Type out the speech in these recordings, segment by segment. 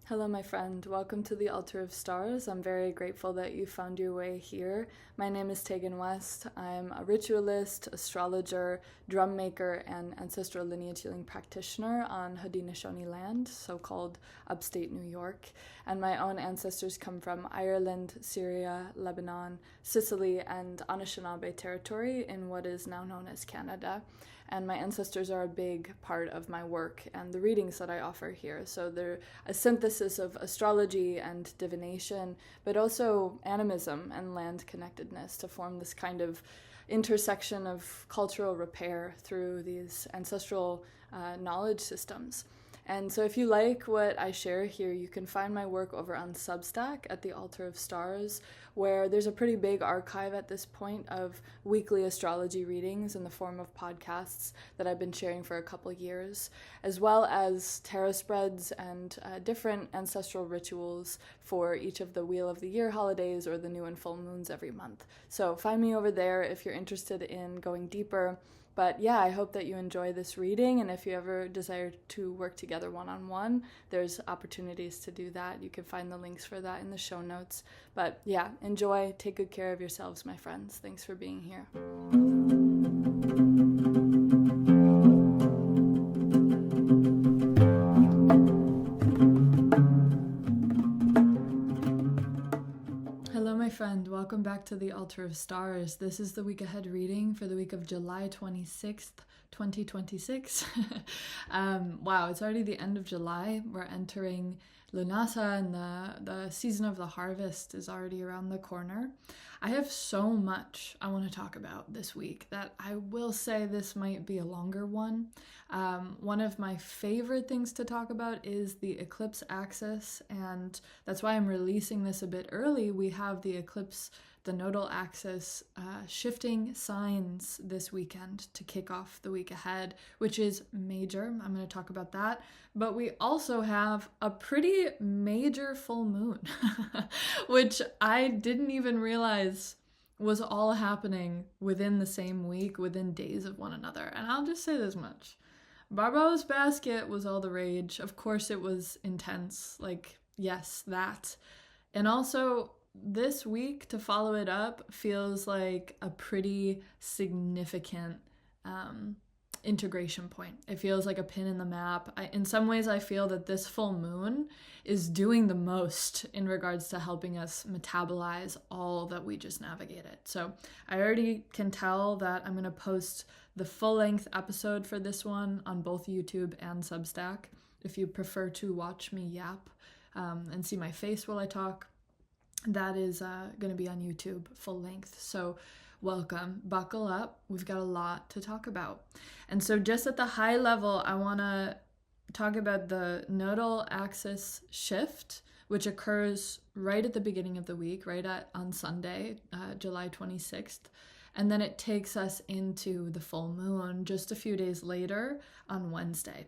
Hello, my friend. Welcome to the Altar of Stars. I'm very grateful that you found your way here. My name is Teagan West. I'm a ritualist, astrologer, drum maker, and ancestral lineage healing practitioner on Haudenosaunee land, so-called upstate New York. And my own ancestors come from Ireland, Syria, Lebanon, Sicily, and Anishinaabe territory in what is now known as Canada. And my ancestors are a big part of my work and the readings that I offer here. So they're a synthesis of astrology and divination, but also animism and land connectedness to form this kind of intersection of cultural repair through these ancestral knowledge systems. And so if you like what I share here, you can find my work over on SUBSTACK at the Altar of Stars, where there's a pretty big archive at this point of weekly astrology readings in the form of podcasts that I've been sharing for a couple years, as well as tarot spreads and different ancestral rituals for each of the Wheel of the Year holidays or the new and full moons every month. So find me over there if you're interested in going deeper. But yeah, I hope that you enjoy this reading, and if you ever desire to work together one-on-one, there's opportunities to do that. You can find the links for that in the show notes. But yeah, enjoy, take good care of yourselves, my friends. Thanks for being here. Friend, welcome back to the Altar of Stars. This is the week ahead reading for the week of July 26th, 2026. Wow, it's already the end of July. We're entering Lunasa, and the season of the harvest is already around the corner. I have so much I want to talk about this week that I will say this might be a longer one. One of my favorite things to talk about is the eclipse axis, and that's why I'm releasing this a bit early. We have the eclipse, the nodal axis, shifting signs this weekend to kick off the week ahead, which is major. I'm going to talk about that. But we also have a pretty major full moon, which I didn't even realize was all happening within the same week, within days of one another. And I'll just say this much. Barbados basket was all the rage. Of course it was intense. Like, yes, that. And also this week to follow it up feels like a pretty significant integration point. It feels like a pin in the map. In some ways, I feel that this full moon is doing the most in regards to helping us metabolize all that we just navigated. So I already can tell that I'm going to post the full-length episode for this one on both YouTube and Substack. If you prefer to watch me yap and see my face while I talk, that is going to be on YouTube full length. So welcome, buckle up. We've got a lot to talk about. And so just at the high level, I want to talk about the nodal axis shift, which occurs right at the beginning of the week, on Sunday, July 26th. And then it takes us into the full moon just a few days later on Wednesday,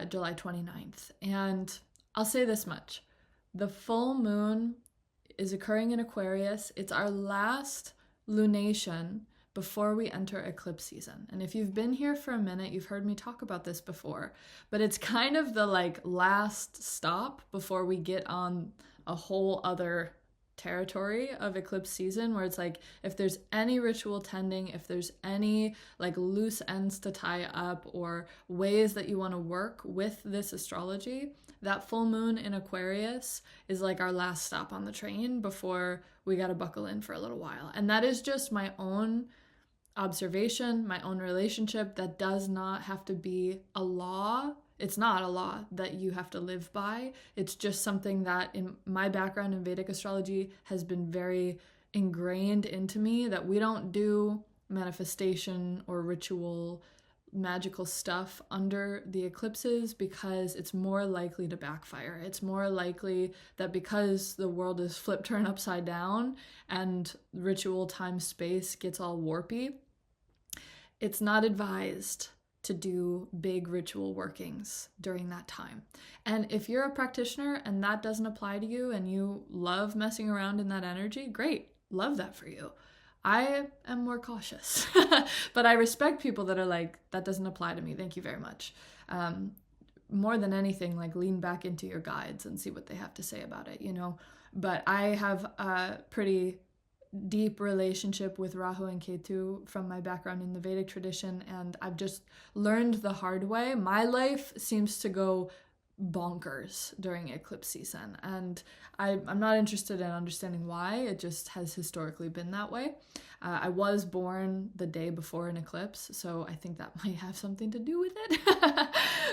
July 29th. And I'll say this much. The full moon is occurring in Aquarius. It's our last lunation before we enter eclipse season. And if you've been here for a minute, you've heard me talk about this before, but it's kind of the last stop before we get on a whole other territory of eclipse season, where it's like, if there's any ritual tending, if there's any loose ends to tie up or ways that you want to work with this astrology, that full moon in Aquarius is like our last stop on the train before we got to buckle in for a little while. And that is just my own observation, my own relationship. That does not have to be a law. It's not a law that you have to live by. It's just something that in my background in Vedic astrology has been very ingrained into me, that we don't do manifestation or ritual magical stuff under the eclipses because it's more likely to backfire. It's more likely that because the world is flipped turned upside down and ritual time space gets all warpy, it's not advised to do big ritual workings during that time. And if you're a practitioner and that doesn't apply to you and you love messing around in that energy, great, love that for you. I am more cautious, but I respect people that are like, that doesn't apply to me. Thank you very much. more than anything, like lean back into your guides and see what they have to say about it, you know. But I have a pretty deep relationship with Rahu and Ketu from my background in the Vedic tradition, and I've just learned the hard way. My life seems to go bonkers during eclipse season, and I'm not interested in understanding why. It just has historically been that way. I was born the day before an eclipse, so I think that might have something to do with it.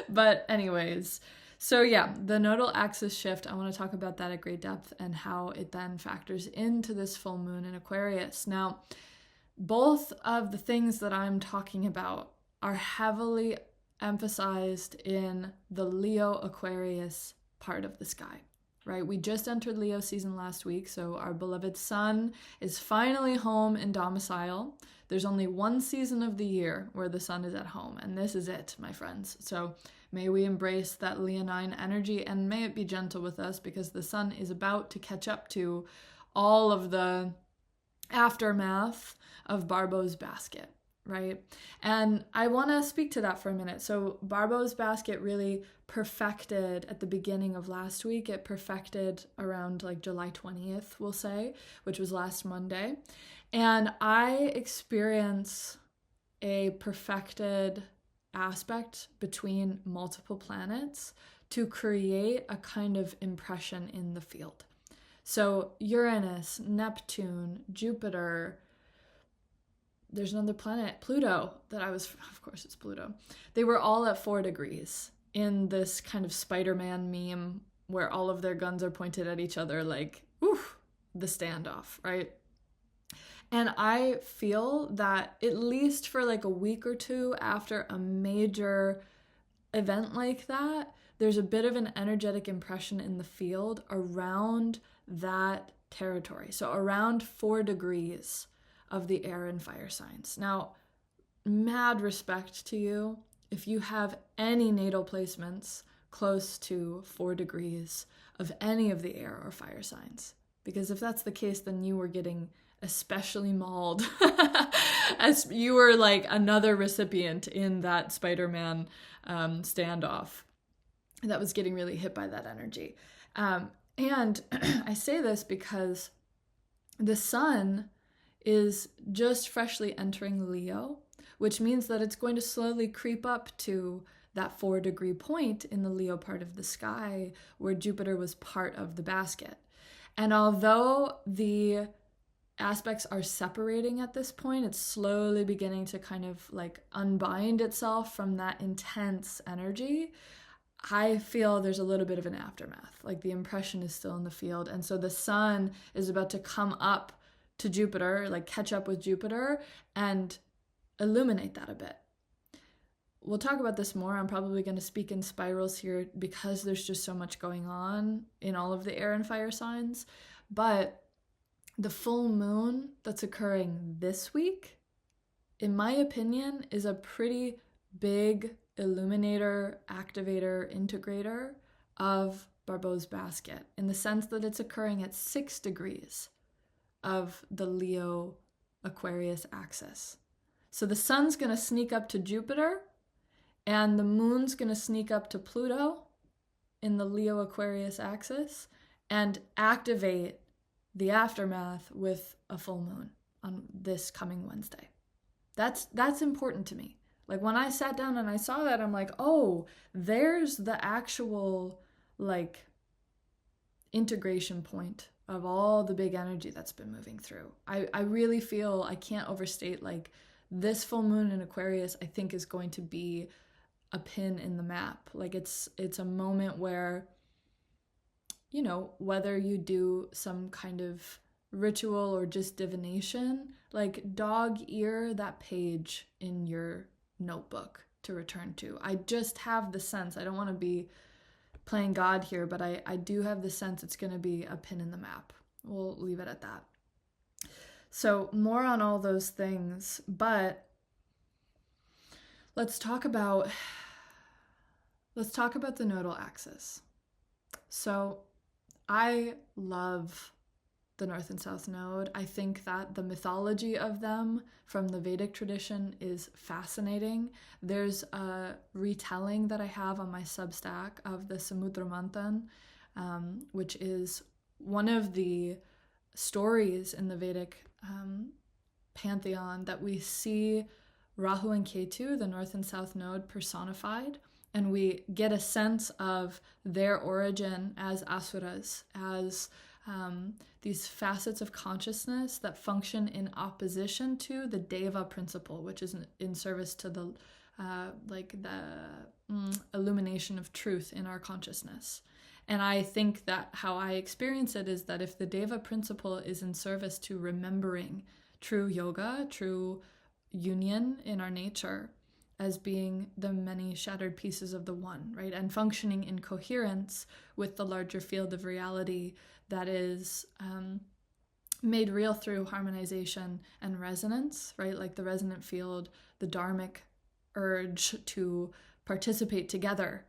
But anyways, so yeah, the nodal axis shift, I want to talk about that at great depth and how it then factors into this full moon in Aquarius. Now, both of the things that I'm talking about are heavily emphasized in the Leo Aquarius part of the sky, right? We just entered Leo season last week, so our beloved sun is finally home in domicile. There's only one season of the year where the sun is at home, and this is it, my friends. So may we embrace that leonine energy, and may it be gentle with us, because the sun is about to catch up to all of the aftermath of Barbo's basket, right? And I want to speak to that for a minute. So Barbo's basket really perfected at the beginning of last week. It perfected around like July 20th, we'll say, which was last Monday. And I experience a perfected aspect between multiple planets to create a kind of impression in the field. So Uranus, Neptune, Jupiter, there's another planet, Pluto, of course it's Pluto. They were all at 4 degrees in this kind of Spider-Man meme where all of their guns are pointed at each other, like, oof, the standoff, right? And I feel that at least for like a week or two after a major event like that, there's a bit of an energetic impression in the field around that territory. So around 4 degrees of the air and fire signs. Now, mad respect to you if you have any natal placements close to 4 degrees of any of the air or fire signs. Because if that's the case, then you were getting especially mauled as you were like another recipient in that Spider-Man standoff that was getting really hit by that energy. And I say this because the sun is just freshly entering Leo, which means that it's going to slowly creep up to that 4 degree point in the Leo part of the sky where Jupiter was part of the basket. And although the aspects are separating at this point, it's slowly beginning to kind of like unbind itself from that intense energy. I feel there's a little bit of an aftermath, like the impression is still in the field. And so the sun is about to come up to Jupiter, like catch up with Jupiter and illuminate that a bit. We'll talk about this more. I'm probably going to speak in spirals here because there's just so much going on in all of the air and fire signs. But the full moon that's occurring this week, in my opinion, is a pretty big illuminator, activator, integrator of Barbo's basket, in the sense that it's occurring at 6 degrees of the Leo Aquarius axis. So the sun's going to sneak up to Jupiter and the moon's going to sneak up to Pluto in the Leo Aquarius axis and activate the aftermath with a full moon on this coming Wednesday. That's important to me. Like when I sat down and I saw that, I'm like, oh, there's the actual like integration point of all the big energy that's been moving through. I really feel, I can't overstate, like this full moon in Aquarius, I think is going to be a pin in the map. Like it's a moment where, you know, whether you do some kind of ritual or just divination, like dog ear that page in your notebook to return to. I just have the sense, I don't want to be playing God here, but I do have the sense it's going to be a pin in the map. We'll leave it at that. So more on all those things, but let's talk about the nodal axis. So I love the North and South Node. I think that the mythology of them from the Vedic tradition is fascinating. There's a retelling that I have on my Substack of the Samudra Manthan, which is one of the stories in the Vedic pantheon that we see Rahu and Ketu, the North and South Node, personified. And we get a sense of their origin as asuras, as these facets of consciousness that function in opposition to the Deva principle, which is in service to the illumination of truth in our consciousness. And I think that how I experience it is that if the Deva principle is in service to remembering true yoga, true union in our nature, as being the many shattered pieces of the one, right? And functioning in coherence with the larger field of reality that is made real through harmonization and resonance, right? Like the resonant field, the dharmic urge to participate together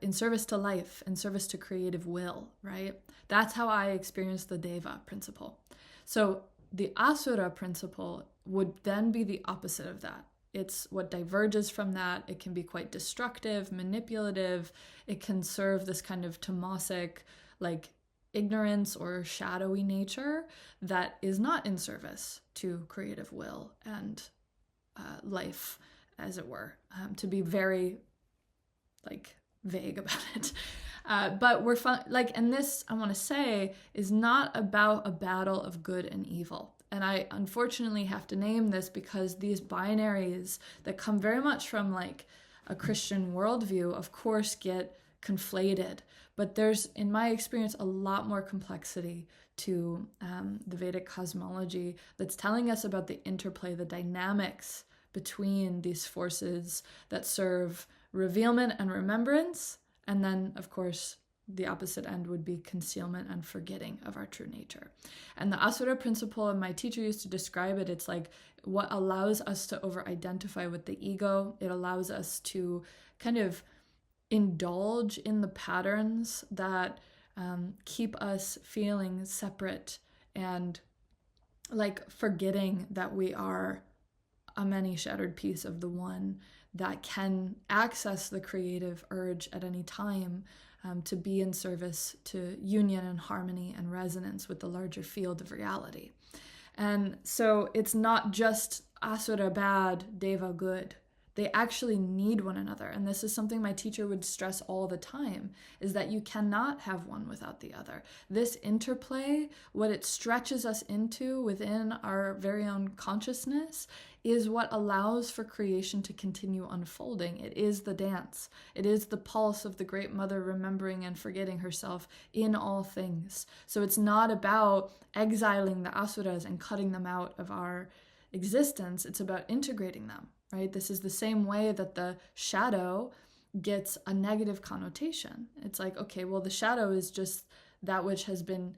in service to life, in service to creative will, right? That's how I experience the Deva principle. So the Asura principle would then be the opposite of that. It's what diverges from that. It can be quite destructive, manipulative. It can serve this kind of tamasic, like ignorance or shadowy nature that is not in service to creative will and life, as it were, to be very like vague about it. But we're and this, I want to say, is not about a battle of good and evil. And I unfortunately have to name this because these binaries that come very much from like a Christian worldview, of course, get conflated. But there's, in my experience, a lot more complexity to the Vedic cosmology that's telling us about the interplay, the dynamics between these forces that serve revealment and remembrance. And then, of course, the opposite end would be concealment and forgetting of our true nature. And the Asura principle, and my teacher used to describe it, it's like what allows us to over-identify with the ego. It allows us to kind of indulge in the patterns that keep us feeling separate and like forgetting that we are a many shattered piece of the one that can access the creative urge at any time to be in service to union and harmony and resonance with the larger field of reality. And so it's not just Asura bad, Deva good. They actually need one another. And this is something my teacher would stress all the time, is that you cannot have one without the other. This interplay, what it stretches us into within our very own consciousness, is what allows for creation to continue unfolding. It is the dance. It is the pulse of the Great Mother remembering and forgetting herself in all things. So it's not about exiling the asuras and cutting them out of our existence. It's about integrating them, right? This is the same way that the shadow gets a negative connotation. It's like, okay, well, the shadow is just that which has been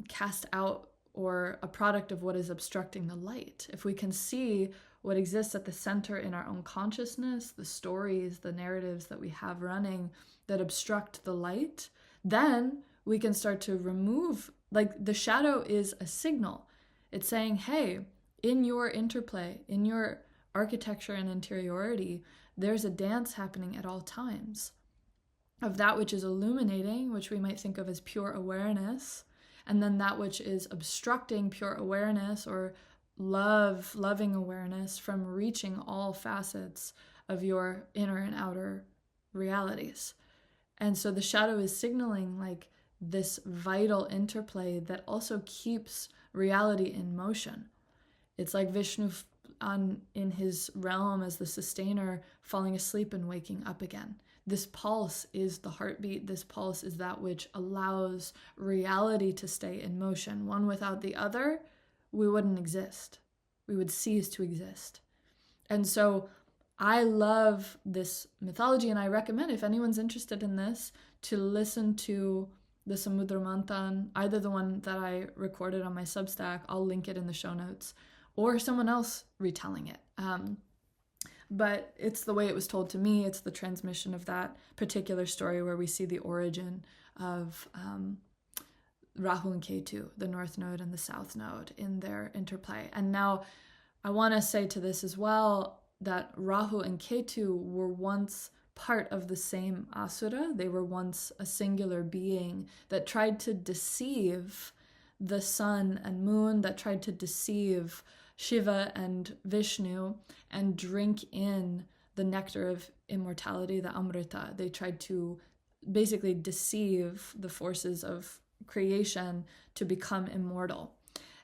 cast out, or a product of what is obstructing the light. If we can see what exists at the center in our own consciousness, the stories, the narratives that we have running that obstruct the light, then we can start to remove, like the shadow is a signal. It's saying, hey, in your interplay, in your architecture and interiority, there's a dance happening at all times of that which is illuminating, which we might think of as pure awareness, and then that which is obstructing pure awareness or loving awareness from reaching all facets of your inner and outer realities. And so the shadow is signaling like this vital interplay that also keeps reality in motion. It's like Vishnu in his realm as the sustainer, falling asleep and waking up again. This pulse is the heartbeat. This pulse is that which allows reality to stay in motion. One without the other, we wouldn't exist. We would cease to exist. And so I love this mythology, and I recommend, if anyone's interested in this, to listen to the Samudra Manthan, either the one that I recorded on my Substack, I'll link it in the show notes, or someone else retelling it. But it's the way it was told to me. It's the transmission of that particular story where we see the origin of Rahu and Ketu, the North Node and the South Node, in their interplay. And now I want to say to this as well that Rahu and Ketu were once part of the same asura. They were once a singular being that tried to deceive the sun and moon, that tried to deceive Shiva and Vishnu and drink in the nectar of immortality, the Amrita. They tried to basically deceive the forces of creation to become immortal.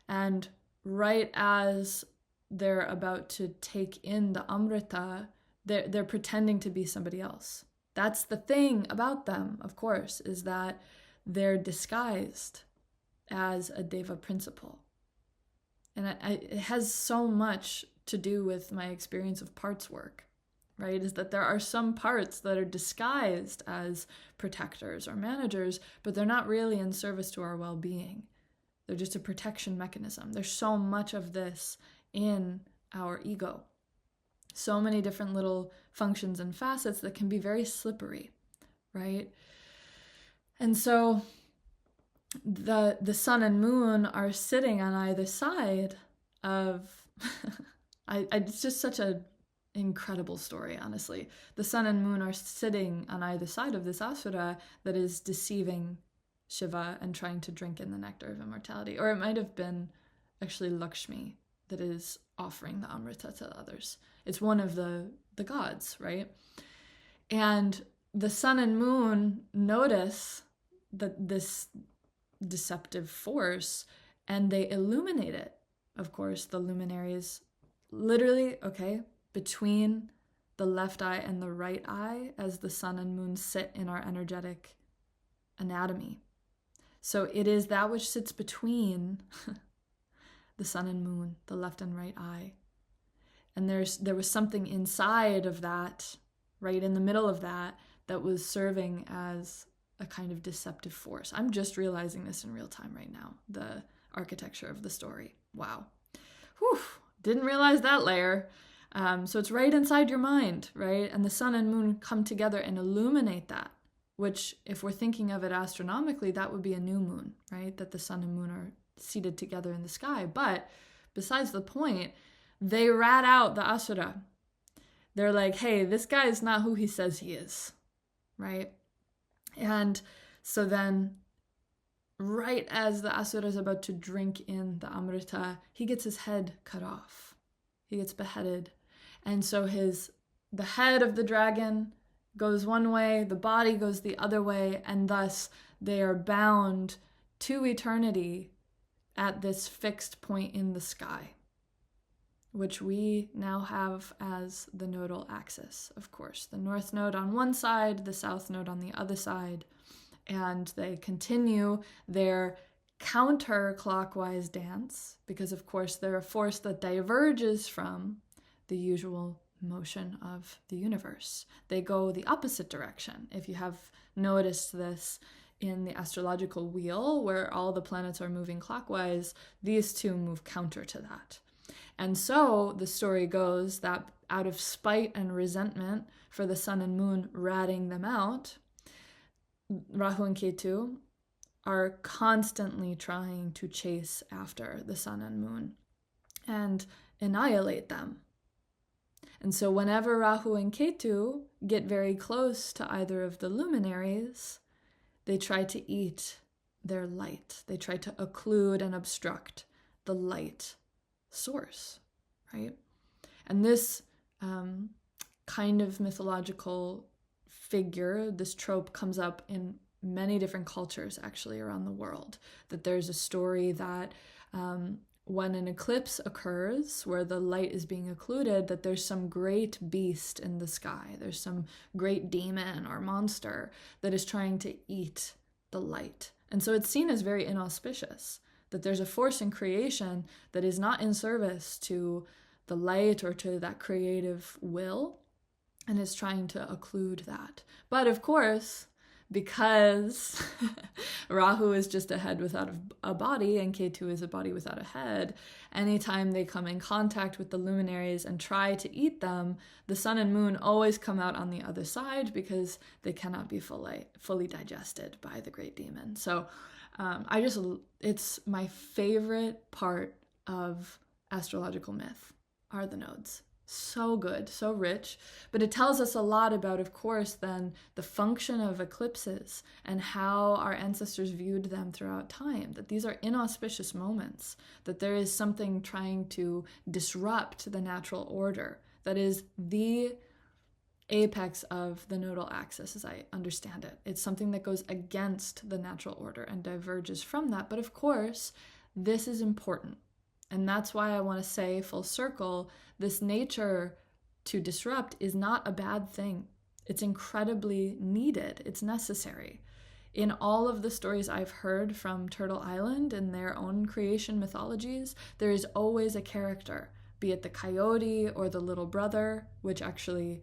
And right as they're about to take in the Amrita, they're pretending to be somebody else. That's the thing about them, of course, is that they're disguised as a Deva principle. And it has so much to do with my experience of parts work, right? Is that there are some parts that are disguised as protectors or managers, but they're not really in service to our well-being. They're just a protection mechanism. There's so much of this in our ego. So many different little functions and facets that can be very slippery, right? And so the sun and moon are sitting on either side of it's just such an incredible story, honestly. The sun and moon are sitting on either side of this asura that is deceiving Shiva and trying to drink in the nectar of immortality. Or it might have been actually Lakshmi that is offering the Amrita to others. It's one of the gods, right? And the sun and moon notice that this deceptive force, and they illuminate it. Of course, the luminaries literally, between the left eye and the right eye as the sun and moon sit in our energetic anatomy. So it is that which sits between the sun and moon, the left and right eye. And there was something inside of that, right in the middle of that was serving as a kind of deceptive force. I'm just realizing this in real time right now, the architecture of the story. Wow. Whew, didn't realize that layer. So it's right inside your mind, right? And the sun and moon come together and illuminate that, which if we're thinking of it astronomically, that would be a new moon, right? That the sun and moon are seated together in the sky. But besides the point, they rat out the asura. They're like, hey, this guy is not who he says he is, right? And so then, right as the asura is about to drink in the Amrita, he gets his head cut off. He gets beheaded. And so the head of the dragon goes one way, the body goes the other way, and thus they are bound to eternity at this fixed point in the sky, which we now have as the nodal axis, of course. The north node on one side, the south node on the other side, and they continue their counterclockwise dance because, of course, they're a force that diverges from the usual motion of the universe. They go the opposite direction. If you have noticed this in the astrological wheel, where all the planets are moving clockwise, these two move counter to that. And so the story goes that out of spite and resentment for the sun and moon ratting them out, Rahu and Ketu are constantly trying to chase after the sun and moon and annihilate them. And so whenever Rahu and Ketu get very close to either of the luminaries, they try to eat their light. They try to occlude and obstruct the light source, right? And this kind of mythological figure, this trope comes up in many different cultures actually around the world, that there's a story that when an eclipse occurs where the light is being occluded, that there's some great beast in the sky. There's some great demon or monster that is trying to eat the light. And so it's seen as very inauspicious, that there's a force in creation that is not in service to the light or to that creative will, and is trying to occlude that. But of course, because Rahu is just a head without a body and Ketu is a body without a head, anytime they come in contact with the luminaries and try to eat them, the sun and moon always come out on the other side because they cannot be fully digested by the great demon. So it's my favorite part of astrological myth are the nodes. So good, so rich, but it tells us a lot about, of course, then the function of eclipses and how our ancestors viewed them throughout time, that these are inauspicious moments, that there is something trying to disrupt the natural order that is the apex of the nodal axis, as I understand it. It's something that goes against the natural order and diverges from that. But of course, this is important. And that's why I want to say, full circle, this nature to disrupt is not a bad thing. It's incredibly needed. It's necessary. In all of the stories I've heard from Turtle Island and their own creation mythologies, there is always a character, be it the coyote or the little brother, which actually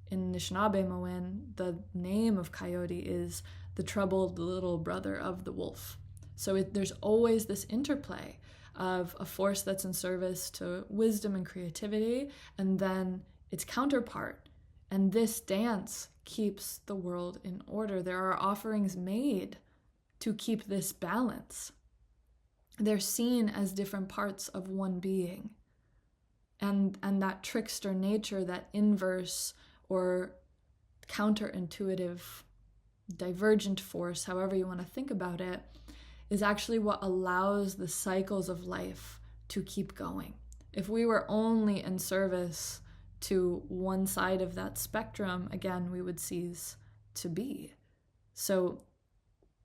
in Anishinaabe Moen, the name of coyote is the troubled little brother of the wolf. So there's always this interplay of a force that's in service to wisdom and creativity, and then its counterpart. And this dance keeps the world in order. There are offerings made to keep this balance. They're seen as different parts of one being. And that trickster nature, that inverse or counterintuitive, divergent force, however you want to think about it, is actually what allows the cycles of life to keep going. If we were only in service to one side of that spectrum, again, we would cease to be. So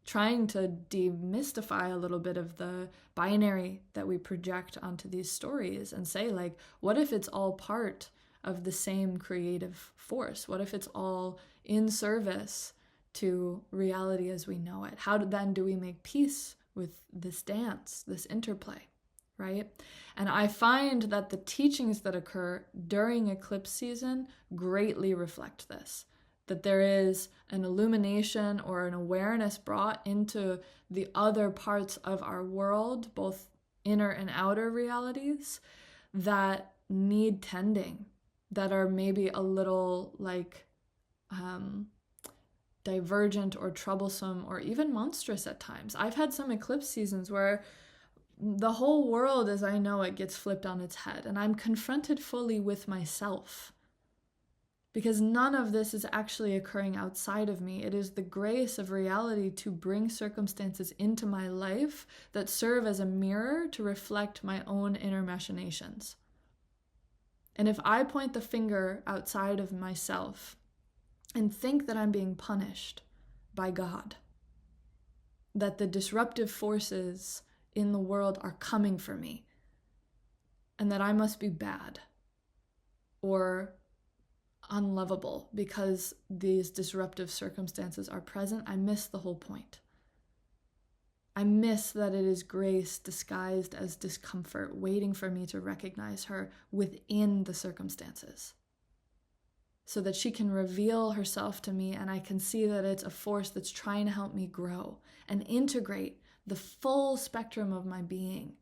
trying to demystify a little bit of the binary that we project onto these stories and say, like, what if it's all part of the same creative force? What if it's all in service to reality as we know it? How then do we make peace with this dance, this interplay, right? And I find that the teachings that occur during eclipse season greatly reflect this, that there is an illumination or an awareness brought into the other parts of our world, both inner and outer realities, that need tending, that are maybe a little like divergent or troublesome or even monstrous at times. I've had some eclipse seasons where the whole world as I know it gets flipped on its head, and I'm confronted fully with myself, because none of this is actually occurring outside of me. It is the grace of reality to bring circumstances into my life that serve as a mirror to reflect my own inner machinations. And if I point the finger outside of myself and think that I'm being punished by God, that the disruptive forces in the world are coming for me, and that I must be bad or unlovable because these disruptive circumstances are present, I miss the whole point. I miss that it is grace disguised as discomfort, waiting for me to recognize her within the circumstances, so that she can reveal herself to me and I can see that it's a force that's trying to help me grow and integrate the full spectrum of my being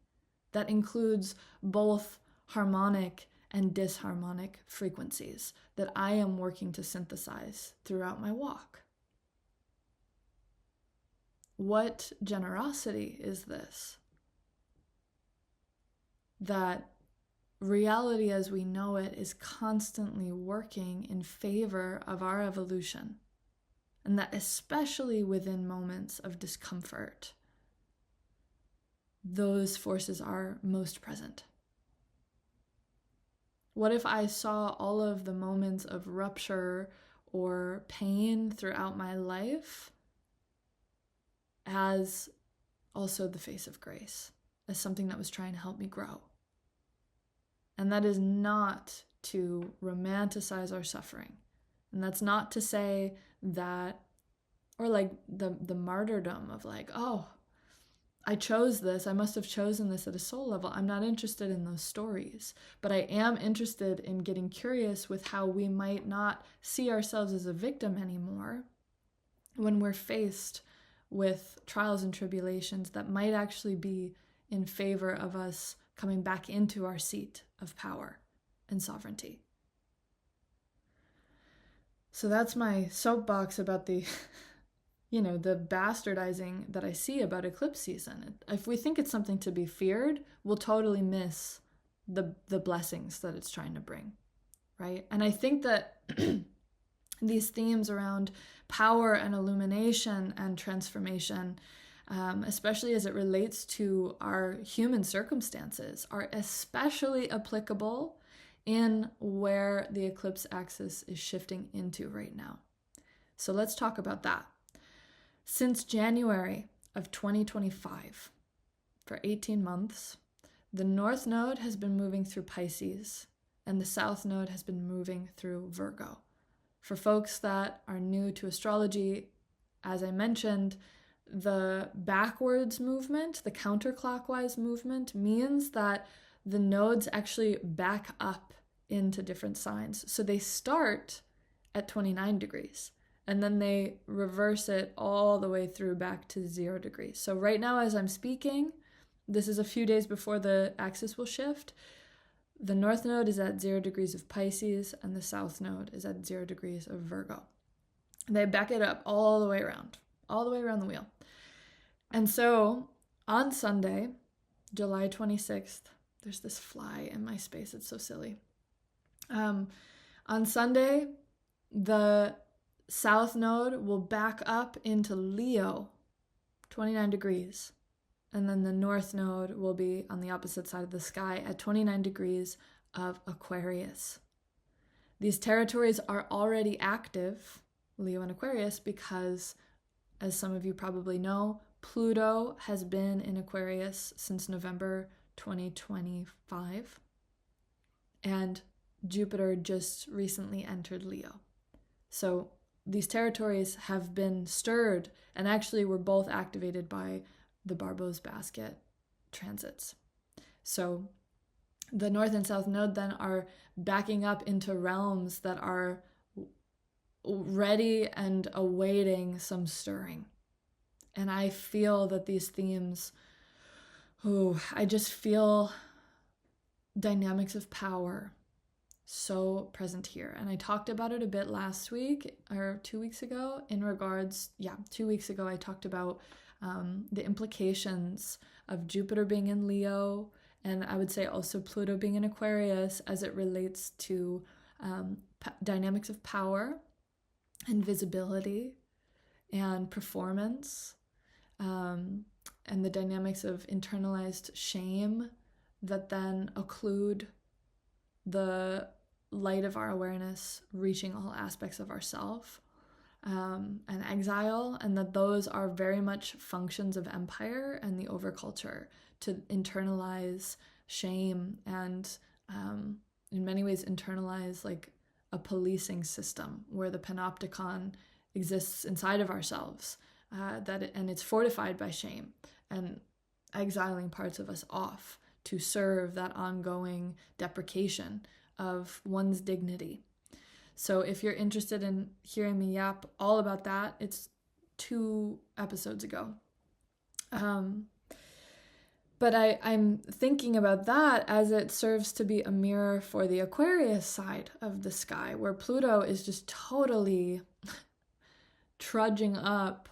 that includes both harmonic and disharmonic frequencies that I am working to synthesize throughout my walk. What generosity is this? That reality as we know it is constantly working in favor of our evolution, and that especially within moments of discomfort, those forces are most present. What if I saw all of the moments of rupture or pain throughout my life as also the face of grace, as something that was trying to help me grow? And that is not to romanticize our suffering. And that's not to say that, or like the martyrdom of like, oh, I chose this, I must have chosen this at a soul level. I'm not interested in those stories, but I am interested in getting curious with how we might not see ourselves as a victim anymore, when we're faced with trials and tribulations that might actually be in favor of us coming back into our seat of power and sovereignty. So that's my soapbox about the, the bastardizing that I see about eclipse season. If we think it's something to be feared, we'll totally miss the blessings that it's trying to bring, right? And I think that these themes around power and illumination and transformation, especially as it relates to our human circumstances, are especially applicable in where the eclipse axis is shifting into right now. So let's talk about that. Since January of 2025, for 18 months, the North Node has been moving through Pisces and the South Node has been moving through Virgo. For folks that are new to astrology, as I mentioned, the backwards movement, the counterclockwise movement, means that the nodes actually back up into different signs. So they start at 29 degrees and then they reverse it all the way through back to 0 degrees. So right now, as I'm speaking, this is a few days before the axis will shift. The North Node is at 0 degrees of Pisces and the South Node is at 0 degrees of Virgo. They back it up all the way around the wheel. And so on Sunday, July 26th, there's this fly in my space. It's so silly. On Sunday, the South Node will back up into Leo, 29 degrees. And then the North Node will be on the opposite side of the sky at 29 degrees of Aquarius. These territories are already active, Leo and Aquarius, because, as some of you probably know, Pluto has been in Aquarius since November 2025. And Jupiter just recently entered Leo. So these territories have been stirred and actually were both activated by the Barbo's basket transits. So the North and South Node then are backing up into realms that are ready and awaiting some stirring. And I feel that these themes, I just feel dynamics of power so present here. And I talked about it a bit last week or 2 weeks ago 2 weeks ago I talked about the implications of Jupiter being in Leo, and I would say also Pluto being in Aquarius as it relates to dynamics of power and visibility and performance, and the dynamics of internalized shame that then occlude the light of our awareness reaching all aspects of ourself, and exile, and that those are very much functions of empire and the overculture to internalize shame and in many ways internalize like a policing system where the panopticon exists inside of ourselves, and it's fortified by shame and exiling parts of us off to serve that ongoing deprecation of one's dignity. So if you're interested in hearing me yap all about that, it's 2 episodes ago. But I'm thinking about that as it serves to be a mirror for the Aquarius side of the sky, where Pluto is just totally trudging up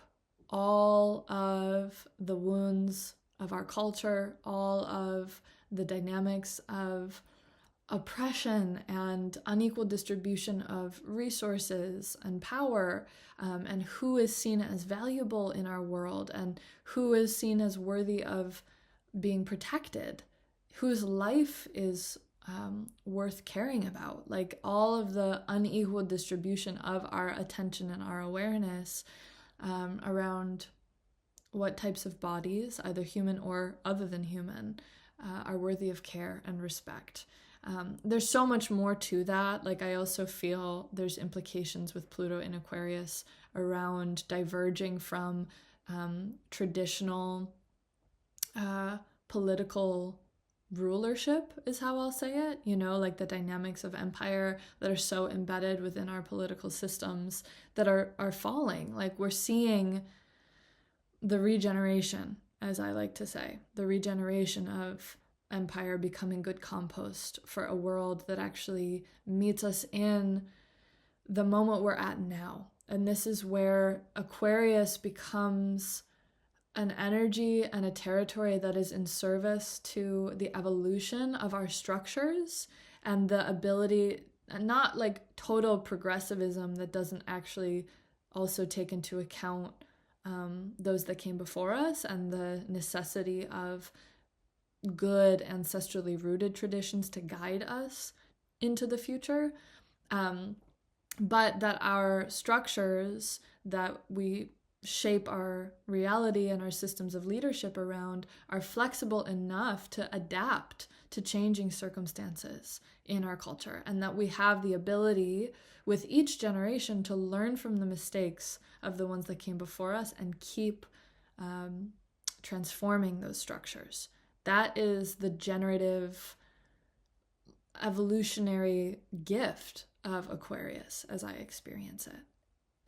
all of the wounds of our culture, all of the dynamics of oppression and unequal distribution of resources and power, and who is seen as valuable in our world and who is seen as worthy of being protected, whose life is worth caring about. Like all of the unequal distribution of our attention and our awareness around what types of bodies, either human or other than human, are worthy of care and respect. There's so much more to that. Like I also feel there's implications with Pluto in Aquarius around diverging from traditional political rulership is how I'll say it, you know, like the dynamics of empire that are so embedded within our political systems that are falling. Like we're seeing the regeneration, as I like to say, the regeneration of empire becoming good compost for a world that actually meets us in the moment we're at now. And this is where Aquarius becomes an energy and a territory that is in service to the evolution of our structures and the ability, not like total progressivism that doesn't actually also take into account those that came before us and the necessity of good ancestrally rooted traditions to guide us into the future, but that our structures that we shape our reality and our systems of leadership around are flexible enough to adapt to changing circumstances in our culture, and that we have the ability with each generation to learn from the mistakes of the ones that came before us and keep transforming those structures. That is the generative evolutionary gift of Aquarius as I experience it.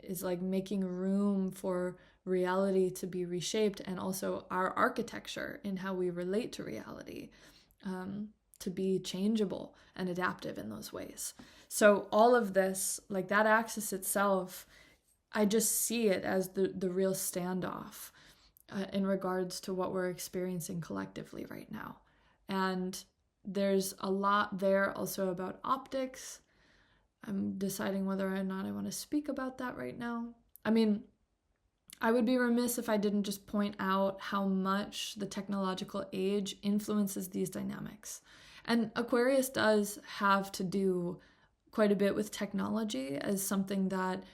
Is like making room for reality to be reshaped, and also our architecture in how we relate to reality to be changeable and adaptive in those ways. So all of this, like that axis itself, I just see it as the real standoff in regards to what we're experiencing collectively right now. And there's a lot there also about optics. I'm deciding whether or not I want to speak about that right now. I mean, I would be remiss if I didn't just point out how much the technological age influences these dynamics. And Aquarius does have to do quite a bit with technology as something that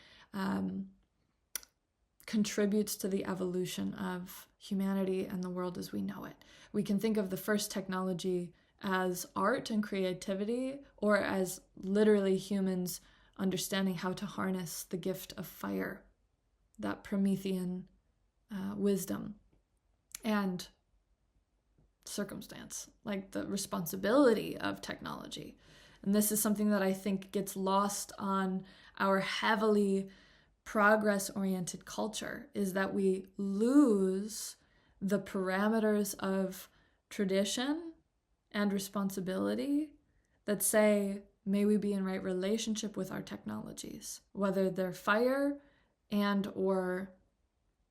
contributes to the evolution of humanity and the world as we know it. We can think of the first technology as art and creativity, or as literally humans understanding how to harness the gift of fire, that Promethean wisdom and circumstance, like the responsibility of technology. And this is something that I think gets lost on our heavily progress-oriented culture, is that we lose the parameters of tradition and responsibility that say, may we be in right relationship with our technologies, whether they're fire and or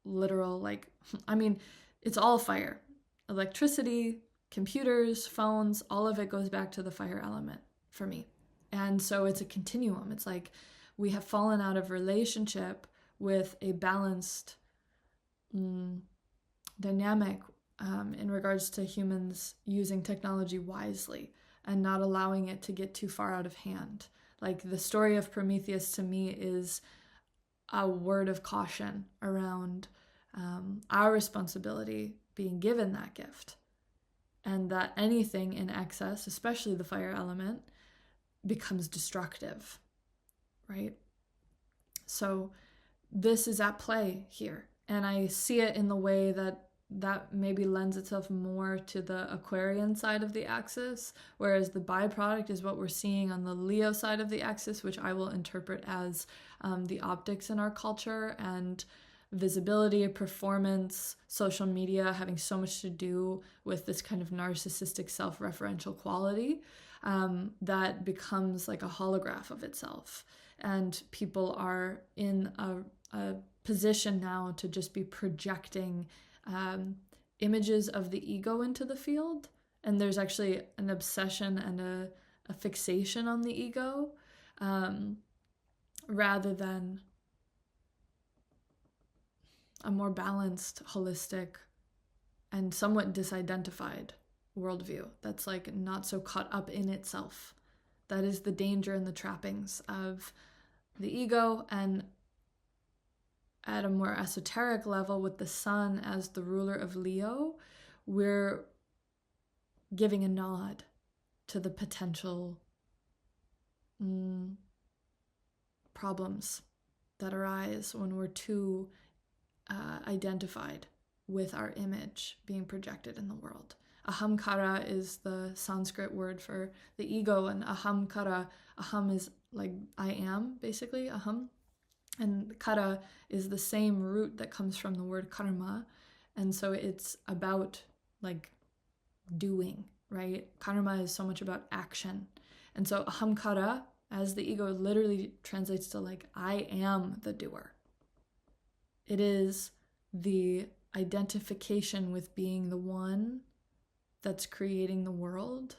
literal, like, I mean, it's all fire. Electricity, computers, phones, all of it goes back to the fire element for me. And so it's a continuum. It's like we have fallen out of relationship with a balanced dynamic in regards to humans using technology wisely and not allowing it to get too far out of hand. Like the story of Prometheus to me is a word of caution around our responsibility being given that gift, and that anything in excess, especially the fire element, becomes destructive, right? So this is at play here, and I see it in the way that maybe lends itself more to the Aquarian side of the axis, whereas the byproduct is what we're seeing on the Leo side of the axis, which I will interpret as the optics in our culture and visibility, performance, social media having so much to do with this kind of narcissistic self-referential quality that becomes like a holograph of itself. And people are in a position now to just be projecting images of the ego into the field. And there's actually an obsession and a fixation on the ego rather than a more balanced, holistic, and somewhat disidentified worldview that's like not so caught up in itself. That is the danger and the trappings of the ego. And at a more esoteric level, with the sun as the ruler of Leo, we're giving a nod to the potential problems that arise when we're too identified with our image being projected in the world. Ahamkara is the Sanskrit word for the ego, and ahamkara, aham is like I am, basically, aham. And kara is the same root that comes from the word karma. And so it's about like doing, right? Karma is so much about action. And so ahamkara, as the ego, literally translates to like, I am the doer. It is the identification with being the one that's creating the world,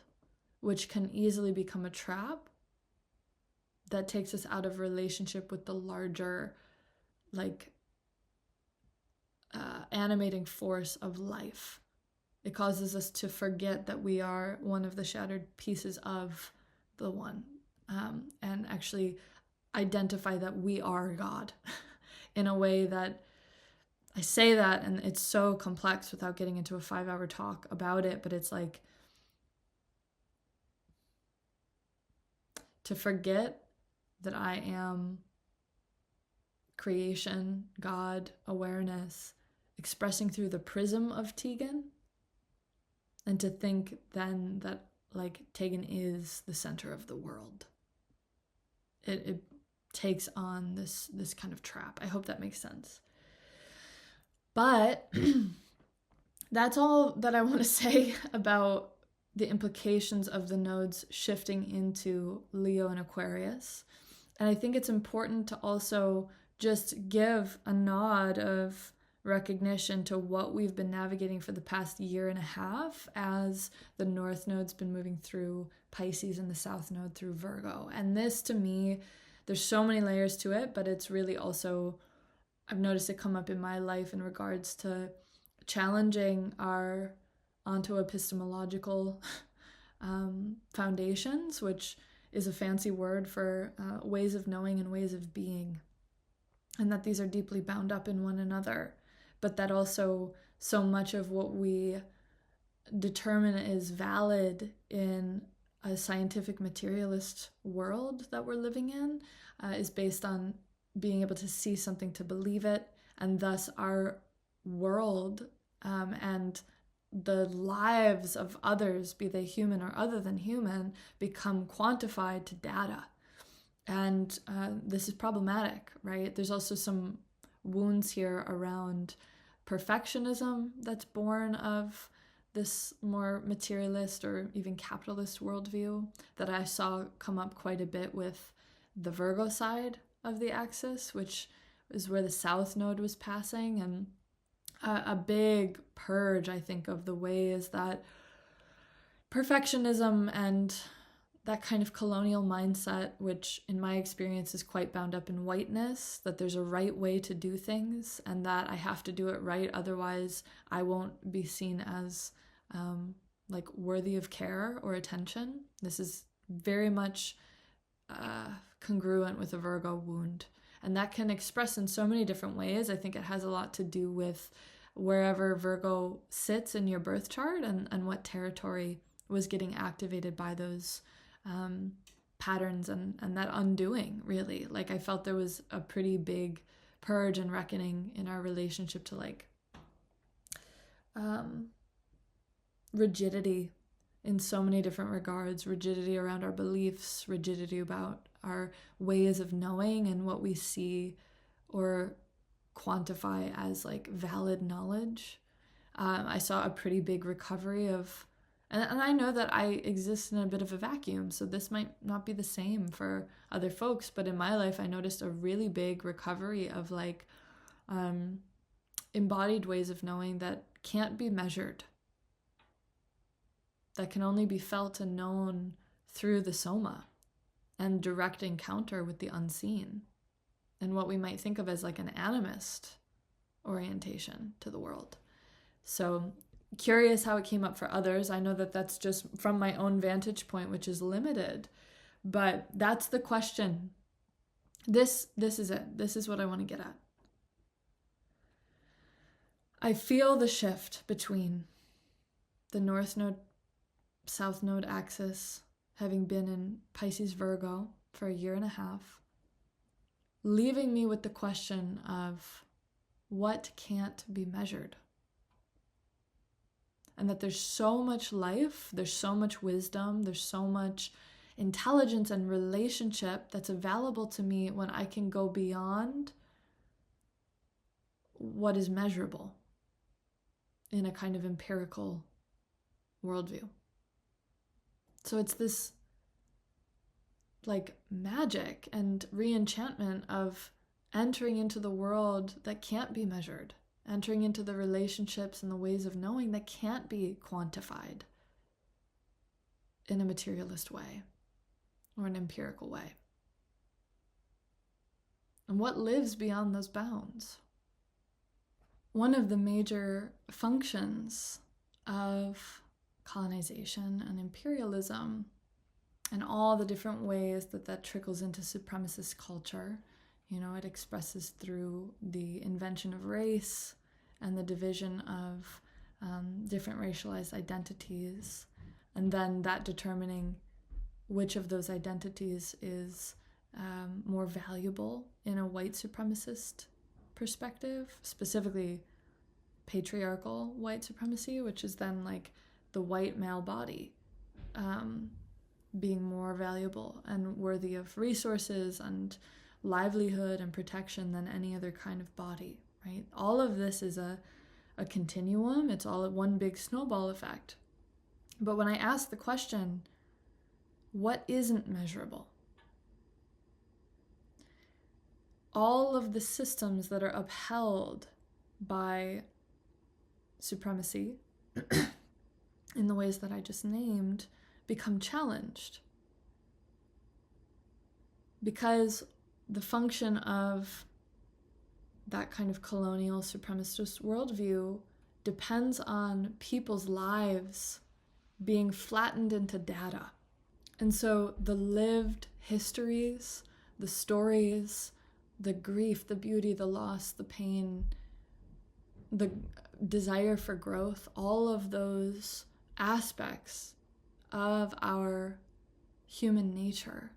which can easily become a trap that takes us out of relationship with the larger, like, animating force of life. It causes us to forget that we are one of the shattered pieces of the one, and actually identify that we are God in a way that I say that, and it's so complex without getting into a 5-hour talk about it, but it's like to forget that I am creation, God, awareness, expressing through the prism of Teagan, and to think then that like Teagan is the center of the world. It takes on this kind of trap. I hope that makes sense. But that's all that I want to say about the implications of the nodes shifting into Leo and Aquarius. And I think it's important to also just give a nod of recognition to what we've been navigating for the past year and a half, as the North Node's been moving through Pisces and the South Node through Virgo. And this, to me, there's so many layers to it, but it's really also, I've noticed it come up in my life in regards to challenging our onto-epistemological foundations, which is a fancy word for ways of knowing and ways of being, and that these are deeply bound up in one another, but that also so much of what we determine is valid in a scientific materialist world that we're living in is based on being able to see something to believe it, and thus our world and the lives of others, be they human or other than human, become quantified to data. And this is problematic, right? There's also some wounds here around perfectionism that's born of this more materialist or even capitalist worldview that I saw come up quite a bit with the Virgo side of the axis, which is where the South Node was passing, and a big purge, I think, of the ways that perfectionism and that kind of colonial mindset, which in my experience is quite bound up in whiteness, that there's a right way to do things and that I have to do it right, otherwise I won't be seen as like worthy of care or attention. This is very much congruent with a Virgo wound. And that can express in so many different ways. I think it has a lot to do with wherever Virgo sits in your birth chart and what territory was getting activated by those patterns and that undoing, really. Like, I felt there was a pretty big purge and reckoning in our relationship to like rigidity in so many different regards, rigidity around our beliefs, rigidity about our ways of knowing and what we see or quantify as like valid knowledge. I saw a pretty big recovery of, and I know that I exist in a bit of a vacuum, so this might not be the same for other folks, but in my life I noticed a really big recovery of like embodied ways of knowing that can't be measured, that can only be felt and known through the soma and direct encounter with the unseen, and what we might think of as like an animist orientation to the world. So curious how it came up for others. I know that that's just from my own vantage point, which is limited, but that's the question. This is it. This is what I want to get at. I feel the shift between the North Node, South Node axis, having been in Pisces Virgo for a year and a half, leaving me with the question of what can't be measured. and that there's so much life, there's so much wisdom, there's so much intelligence and relationship that's available to me when I can go beyond what is measurable in a kind of empirical worldview. So it's this like magic and re-enchantment of entering into the world that can't be measured, entering into the relationships and the ways of knowing that can't be quantified in a materialist way or an empirical way. And what lives beyond those bounds? One of the major functions of colonization and imperialism and all the different ways that that trickles into supremacist culture, you know, it expresses through the invention of race and the division of different racialized identities, and then that determining which of those identities is more valuable in a white supremacist perspective, specifically patriarchal white supremacy, which is then like the white male body being more valuable and worthy of resources and livelihood and protection than any other kind of body, right? All of this is a continuum. It's all one big snowball effect. But when I ask the question, what isn't measurable? All of the systems that are upheld by supremacy in the ways that I just named become challenged. Because the function of that kind of colonial supremacist worldview depends on people's lives being flattened into data. And so the lived histories, the stories, the grief, the beauty, the loss, the pain, the desire for growth, all of those aspects of our human nature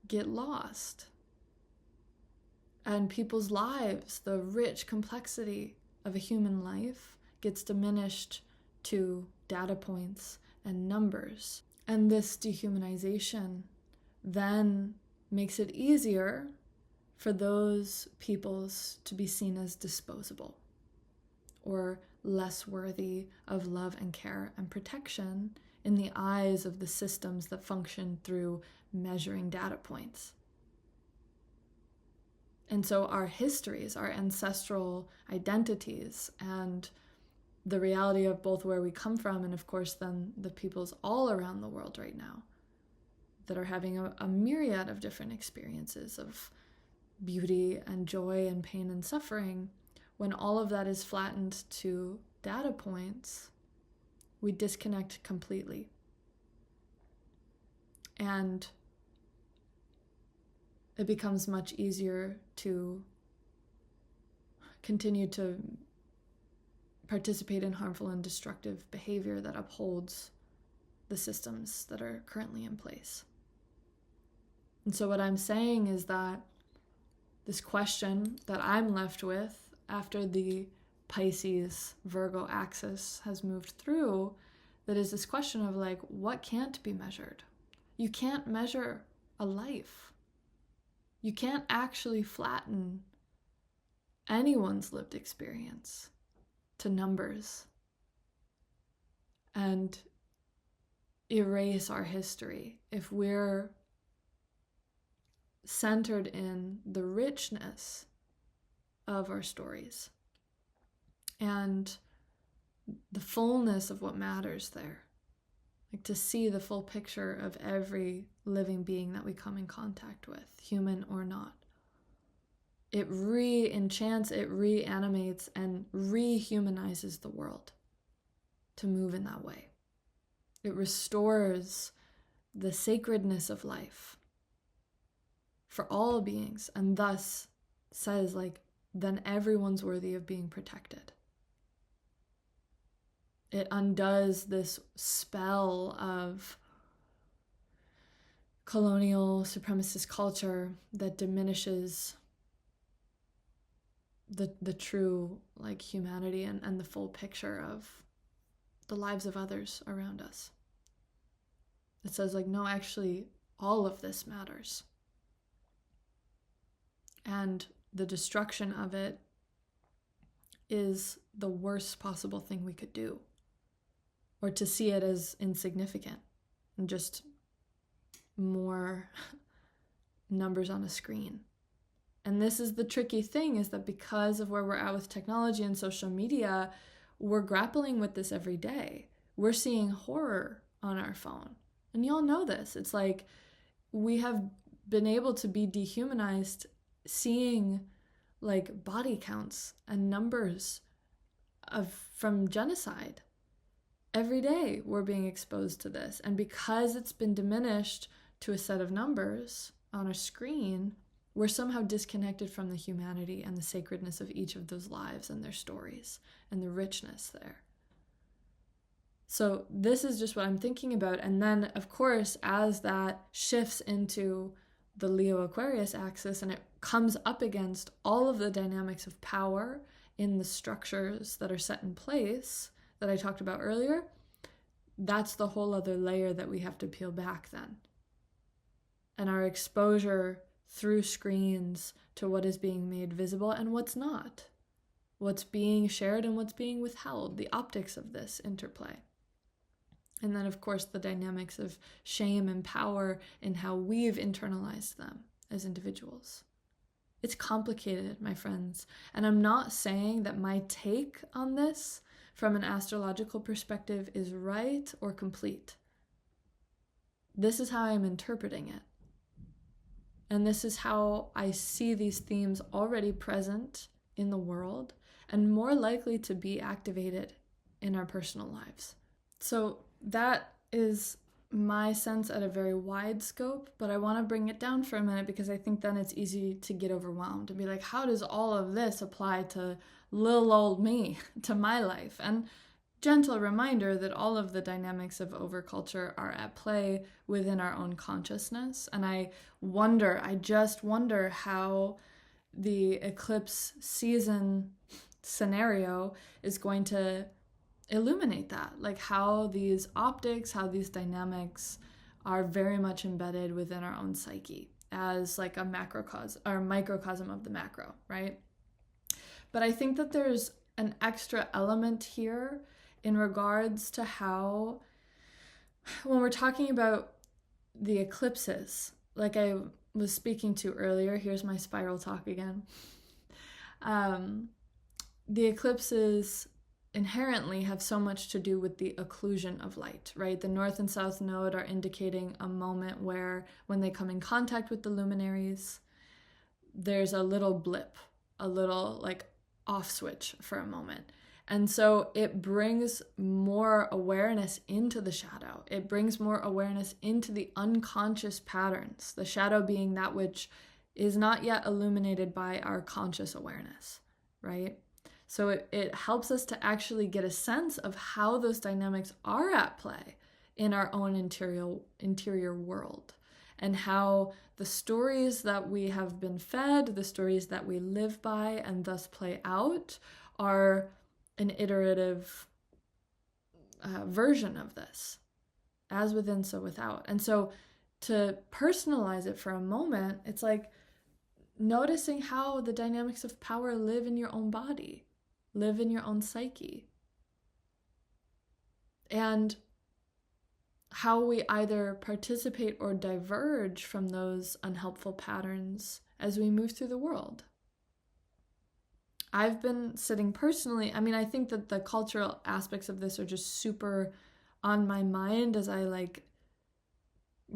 get lost. And people's lives, the rich complexity of a human life, gets diminished to data points and numbers. And this dehumanization then makes it easier for those peoples to be seen as disposable or less worthy of love and care and protection in the eyes of the systems that function through measuring data points. And so our histories, our ancestral identities, and the reality of both where we come from and, of course, then the peoples all around the world right now that are having a myriad of different experiences of beauty and joy and pain and suffering, when all of that is flattened to data points, we disconnect completely. And it becomes much easier to continue to participate in harmful and destructive behavior that upholds the systems that are currently in place. And so what I'm saying is that this question that I'm left with after the Pisces Virgo axis has moved through, that is this question of like, what can't be measured? You can't measure a life. You can't actually flatten anyone's lived experience to numbers and erase our history if we're centered in the richness of our stories and the fullness of what matters there. Like to see the full picture of every living being that we come in contact with, human or not. It re-enchants, it reanimates, and rehumanizes the world to move in that way. It restores the sacredness of life for all beings, and thus says, like, then everyone's worthy of being protected. It undoes this spell of colonial supremacist culture that diminishes the true like humanity and the full picture of the lives of others around us. It says like, no, actually, all of this matters. And the destruction of it is the worst possible thing we could do. Or to see it as insignificant and just more numbers on a screen. And this is the tricky thing, is that because of where we're at with technology and social media, we're grappling with this every day. We're seeing horror on our phone. And y'all know this. It's like we have been able to be dehumanized seeing like body counts and numbers from genocide. Every day we're being exposed to this. And because it's been diminished to a set of numbers on a screen, we're somehow disconnected from the humanity and the sacredness of each of those lives and their stories and the richness there. So this is just what I'm thinking about. And then, of course, as that shifts into the Leo Aquarius axis and it comes up against all of the dynamics of power in the structures that are set in place that I talked about earlier, that's the whole other layer that we have to peel back then. And our exposure through screens to what is being made visible and what's not, what's being shared and what's being withheld, the optics of this interplay. And then, of course, the dynamics of shame and power and how we've internalized them as individuals. It's complicated, my friends. And I'm not saying that my take on this from an astrological perspective is right or complete. This is how I'm interpreting it. And this is how I see these themes already present in the world and more likely to be activated in our personal lives. So that is my sense at a very wide scope, but I want to bring it down for a minute because I think then it's easy to get overwhelmed and be like, how does all of this apply to little old me, to my life? And gentle reminder that all of the dynamics of overculture are at play within our own consciousness. And I just wonder how the eclipse season scenario is going to illuminate that, like how these optics, how these dynamics are very much embedded within our own psyche as like a macrocosm or microcosm of the macro, right? But I think that there's an extra element here in regards to how, when we're talking about the eclipses, like I was speaking to earlier, here's my spiral talk again. The eclipses inherently have so much to do with the occlusion of light, right? The north and south node are indicating a moment where when they come in contact with the luminaries, there's a little blip, a little like off switch for a moment. And so it brings more awareness into the shadow. It brings more awareness into the unconscious patterns, the shadow being that which is not yet illuminated by our conscious awareness, right? So it helps us to actually get a sense of how those dynamics are at play in our own interior world, and how the stories that we have been fed, the stories that we live by and thus play out, are an iterative version of this, as within, so without. And so to personalize it for a moment, it's like noticing how the dynamics of power live in your own body, live in your own psyche, and how we either participate or diverge from those unhelpful patterns as we move through the world. I've been sitting personally, I think that the cultural aspects of this are just super on my mind as I like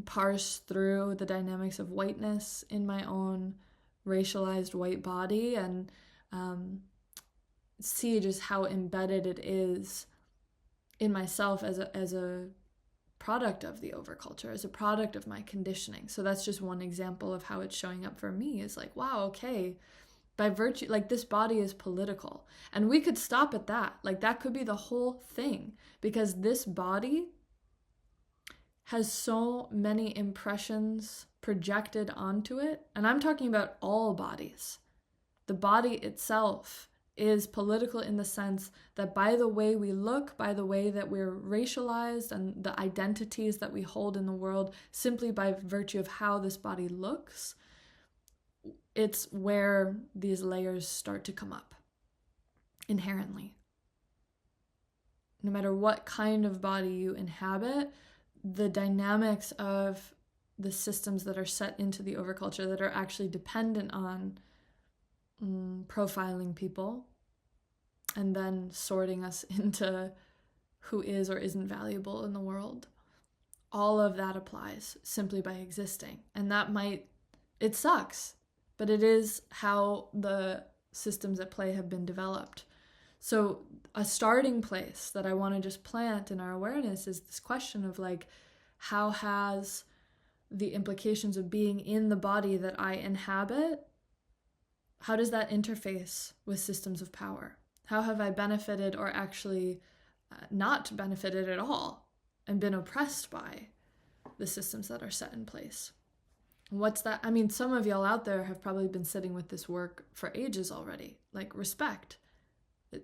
parse through the dynamics of whiteness in my own racialized white body, and see just how embedded it is in myself as a product of the overculture, as a product of my conditioning. So that's just one example of how it's showing up for me, is like, wow, okay, by virtue, like this body is political. And we could stop at that. Like that could be the whole thing, because this body has so many impressions projected onto it. And I'm talking about all bodies. The body itself is political in the sense that by the way we look, by the way that we're racialized, and the identities that we hold in the world, simply by virtue of how this body looks, it's where these layers start to come up inherently. No matter what kind of body you inhabit, the dynamics of the systems that are set into the overculture that are actually dependent on profiling people and then sorting us into who is or isn't valuable in the world, all of that applies simply by existing. And it sucks, but it is how the systems at play have been developed. So a starting place that I want to just plant in our awareness is this question of like, how has the implications of being in the body that I inhabit, how does that interface with systems of power? How have I benefited or actually not benefited at all and been oppressed by the systems that are set in place? What's that? I mean, some of y'all out there have probably been sitting with this work for ages already, like respect.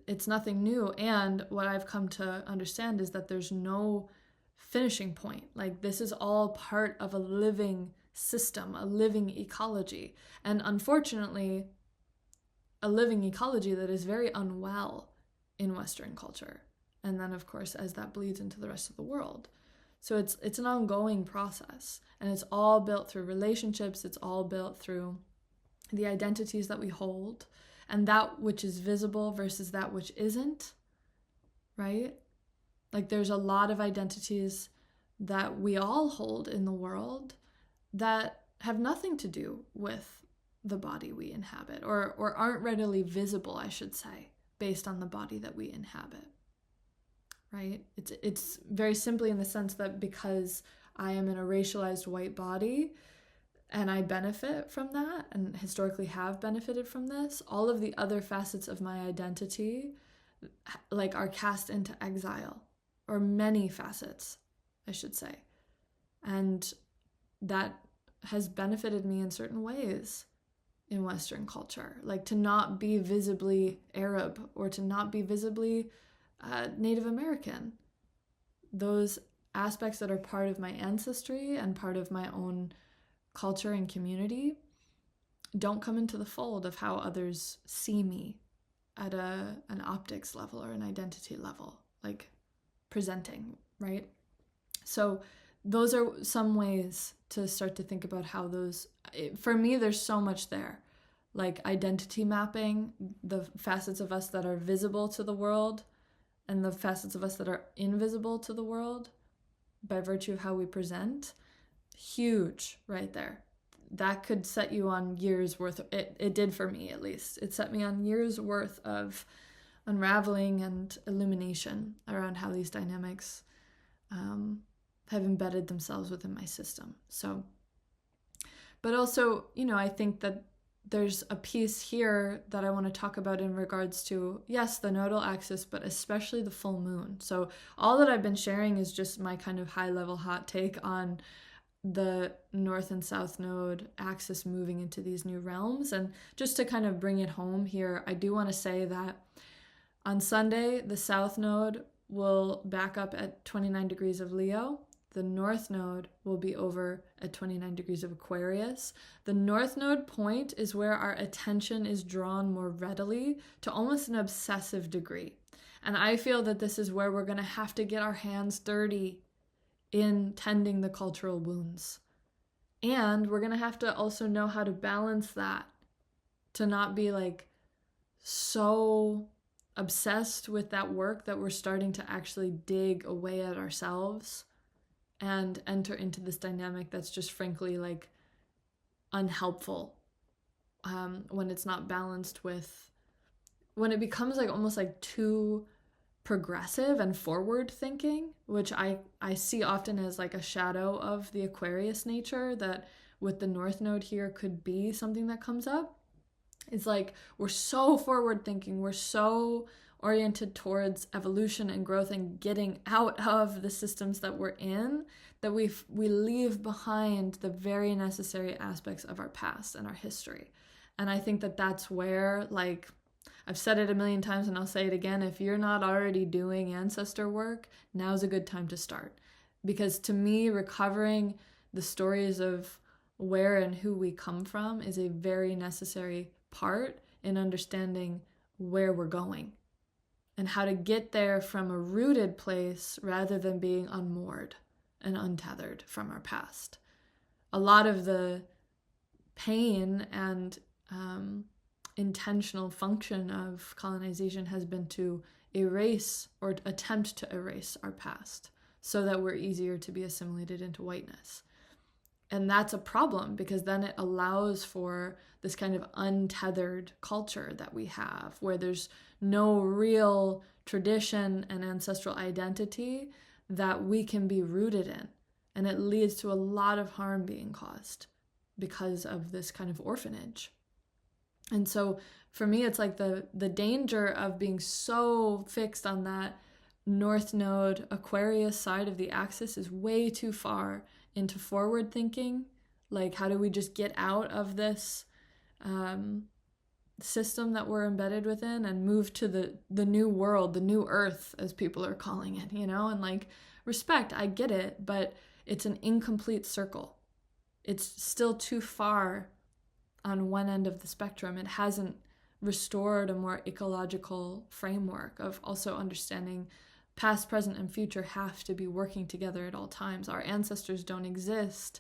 It's nothing new. And what I've come to understand is that there's no finishing point. Like, this is all part of a living system, a living ecology. And unfortunately, a living ecology that is very unwell in Western culture. And then, of course, as that bleeds into the rest of the world. So it's an ongoing process. And it's all built through relationships. It's all built through the identities that we hold. And that which is visible versus that which isn't, right? Like, there's a lot of identities that we all hold in the world that have nothing to do with the body we inhabit, or aren't readily visible, I should say, based on the body that we inhabit, right? It's very simply in the sense that because I am in a racialized white body, and I benefit from that, and historically have benefited from this, all of the other facets of my identity, like, are cast into exile, or many facets, I should say. And that has benefited me in certain ways in Western culture, like to not be visibly Arab or to not be visibly Native American. Those aspects that are part of my ancestry and part of my own culture and community don't come into the fold of how others see me at an optics level or an identity level, like presenting, right? So those are some ways to start to think about how those, for me, there's so much there, like identity mapping, the facets of us that are visible to the world and the facets of us that are invisible to the world by virtue of how we present. Huge right there. That could set you on years worth of, it did for me at least. It set me on years worth of unraveling and illumination around how these dynamics have embedded themselves within my system. So, but also, I think that there's a piece here that I want to talk about in regards to, yes, the nodal axis, but especially the full moon. So all that I've been sharing is just my kind of high-level hot take on the north and south node axis moving into these new realms. And just to kind of bring it home here, I do want to say that on Sunday, the south node will back up at 29 degrees of Leo. The north node will be over at 29 degrees of Aquarius. The north node point is where our attention is drawn more readily to almost an obsessive degree. And I feel that this is where we're going to have to get our hands dirty in tending the cultural wounds. And we're going to have to also know how to balance that, to not be like so obsessed with that work that we're starting to actually dig away at ourselves and enter into this dynamic that's just frankly like unhelpful when it's not balanced with, when it becomes like almost like too progressive and forward thinking, which I see often as like a shadow of the Aquarius nature that with the north node here could be something that comes up. It's like we're so forward thinking, we're so oriented towards evolution and growth and getting out of the systems that we're in, that we leave behind the very necessary aspects of our past and our history. And I think that that's where, like, I've said it a million times and I'll say it again. If you're not already doing ancestor work, now's a good time to start. Because to me, recovering the stories of where and who we come from is a very necessary part in understanding where we're going and how to get there from a rooted place rather than being unmoored and untethered from our past. A lot of the pain and intentional function of colonization has been to erase or attempt to erase our past so that we're easier to be assimilated into whiteness. And that's a problem because then it allows for this kind of untethered culture that we have, where there's no real tradition and ancestral identity that we can be rooted in. And it leads to a lot of harm being caused because of this kind of orphanage. And so for me, it's like the danger of being so fixed on that North Node Aquarius side of the axis is way too far into forward thinking. Like, how do we just get out of this system that we're embedded within and move to the new world, the new earth, as people are calling it, you know? And like, respect, I get it, but it's an incomplete circle. It's still too far on one end of the spectrum. It hasn't restored a more ecological framework of also understanding past, present, and future have to be working together at all times. Our ancestors don't exist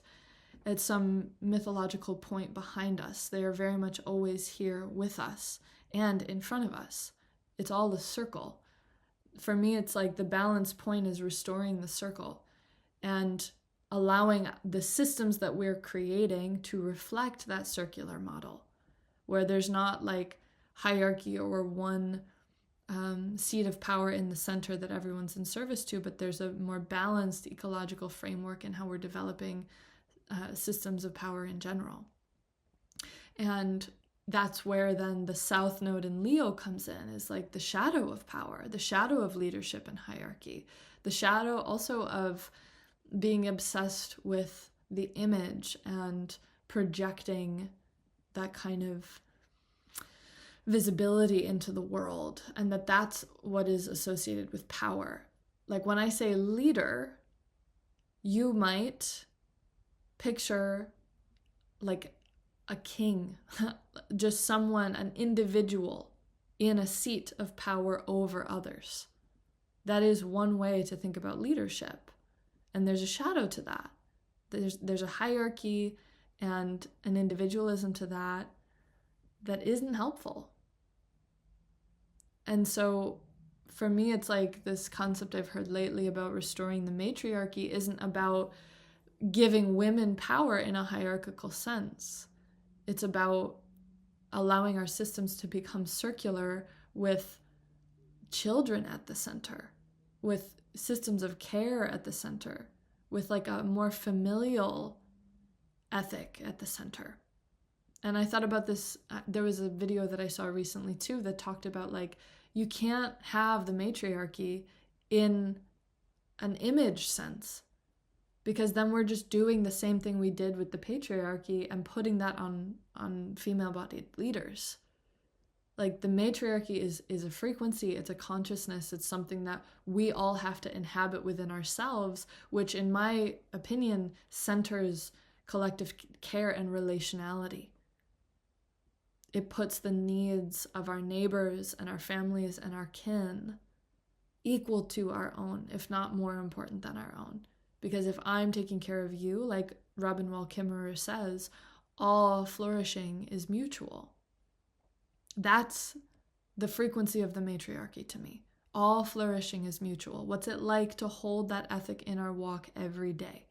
at some mythological point behind us. They are very much always here with us and in front of us. It's all the circle. For me, it's like the balance point is restoring the circle and allowing the systems that we're creating to reflect that circular model, where there's not like hierarchy or one seat of power in the center that everyone's in service to, but there's a more balanced ecological framework in how we're developing systems of power in general. And that's where then the South Node in Leo comes in, is like the shadow of power, the shadow of leadership and hierarchy, the shadow also of being obsessed with the image and projecting that kind of visibility into the world, and that's what is associated with power. Like when I say leader, you might picture like a king, just someone, an individual in a seat of power over others. That is one way to think about leadership. And there's a shadow to that. There's a hierarchy and an individualism to that isn't helpful. And so for me, it's like this concept I've heard lately about restoring the matriarchy isn't about giving women power in a hierarchical sense. It's about allowing our systems to become circular with children at the center, with systems of care at the center, with like a more familial ethic at the center. And I thought about this, there was a video that I saw recently too that talked about like, you can't have the matriarchy in an image sense, because then we're just doing the same thing we did with the patriarchy and putting that on female-bodied leaders. Like the matriarchy is a frequency, it's a consciousness, it's something that we all have to inhabit within ourselves, which in my opinion centers collective care and relationality. It puts the needs of our neighbors and our families and our kin equal to our own, if not more important than our own. Because if I'm taking care of you, like Robin Wall Kimmerer says, all flourishing is mutual. That's the frequency of the matriarchy to me. All flourishing is mutual. What's it like to hold that ethic in our walk every day?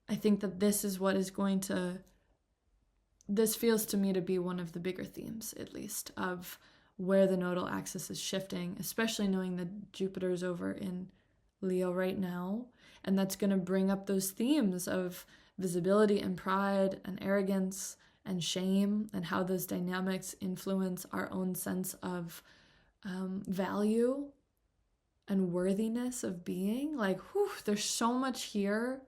I think that this is what is going to, this feels to me to be one of the bigger themes, at least, of where the nodal axis is shifting, especially knowing that Jupiter is over in Leo right now. And that's going to bring up those themes of visibility and pride and arrogance and shame, and how those dynamics influence our own sense of value and worthiness of being. Like, whew, there's so much here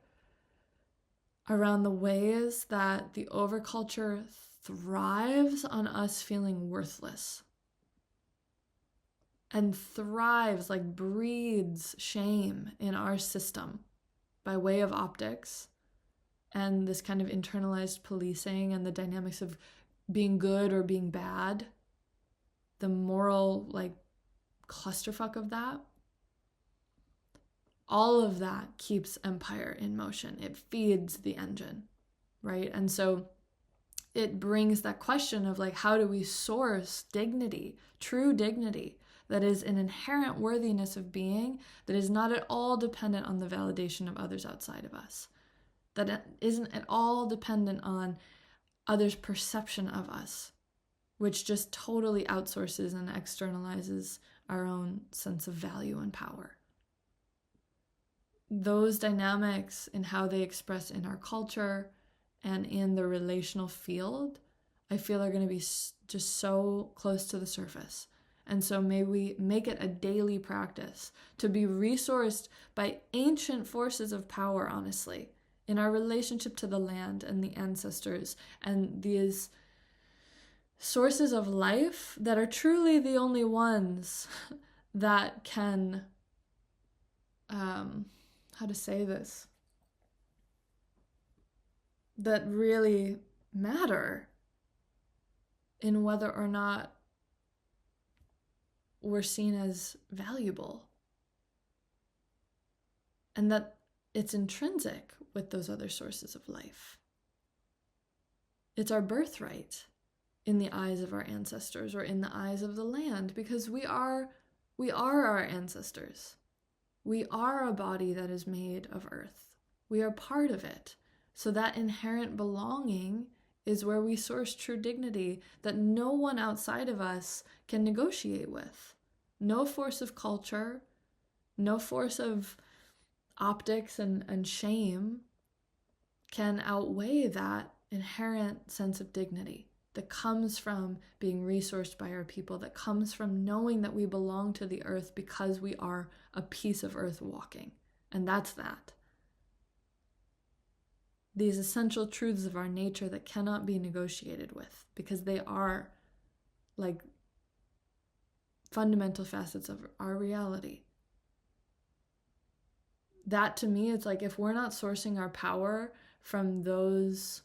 around the ways that the overculture thrives on us feeling worthless and thrives, like breeds shame in our system by way of optics and this kind of internalized policing and the dynamics of being good or being bad, the moral like clusterfuck of that, all of that keeps empire in motion. It feeds the engine, right? And so it brings that question of like, how do we source dignity, true dignity, that is an inherent worthiness of being, that is not at all dependent on the validation of others outside of us, that isn't at all dependent on others' perception of us, which just totally outsources and externalizes our own sense of value and power. Those dynamics and how they express in our culture and in the relational field, I feel are going to be just so close to the surface. And so may we make it a daily practice to be resourced by ancient forces of power, honestly, in our relationship to the land and the ancestors and these sources of life that are truly the only ones that can, how to say this, that really matter in whether or not we're seen as valuable, and that it's intrinsic with those other sources of life. It's our birthright in the eyes of our ancestors or in the eyes of the land, because we are our ancestors. We are a body that is made of earth. We are part of it. So that inherent belonging is where we source true dignity that no one outside of us can negotiate with. No force of culture, no force of optics and shame can outweigh that inherent sense of dignity that comes from being resourced by our people, that comes from knowing that we belong to the earth because we are a piece of earth walking. And that's that. These essential truths of our nature that cannot be negotiated with, because they are like fundamental facets of our reality. That to me, it's like if we're not sourcing our power from those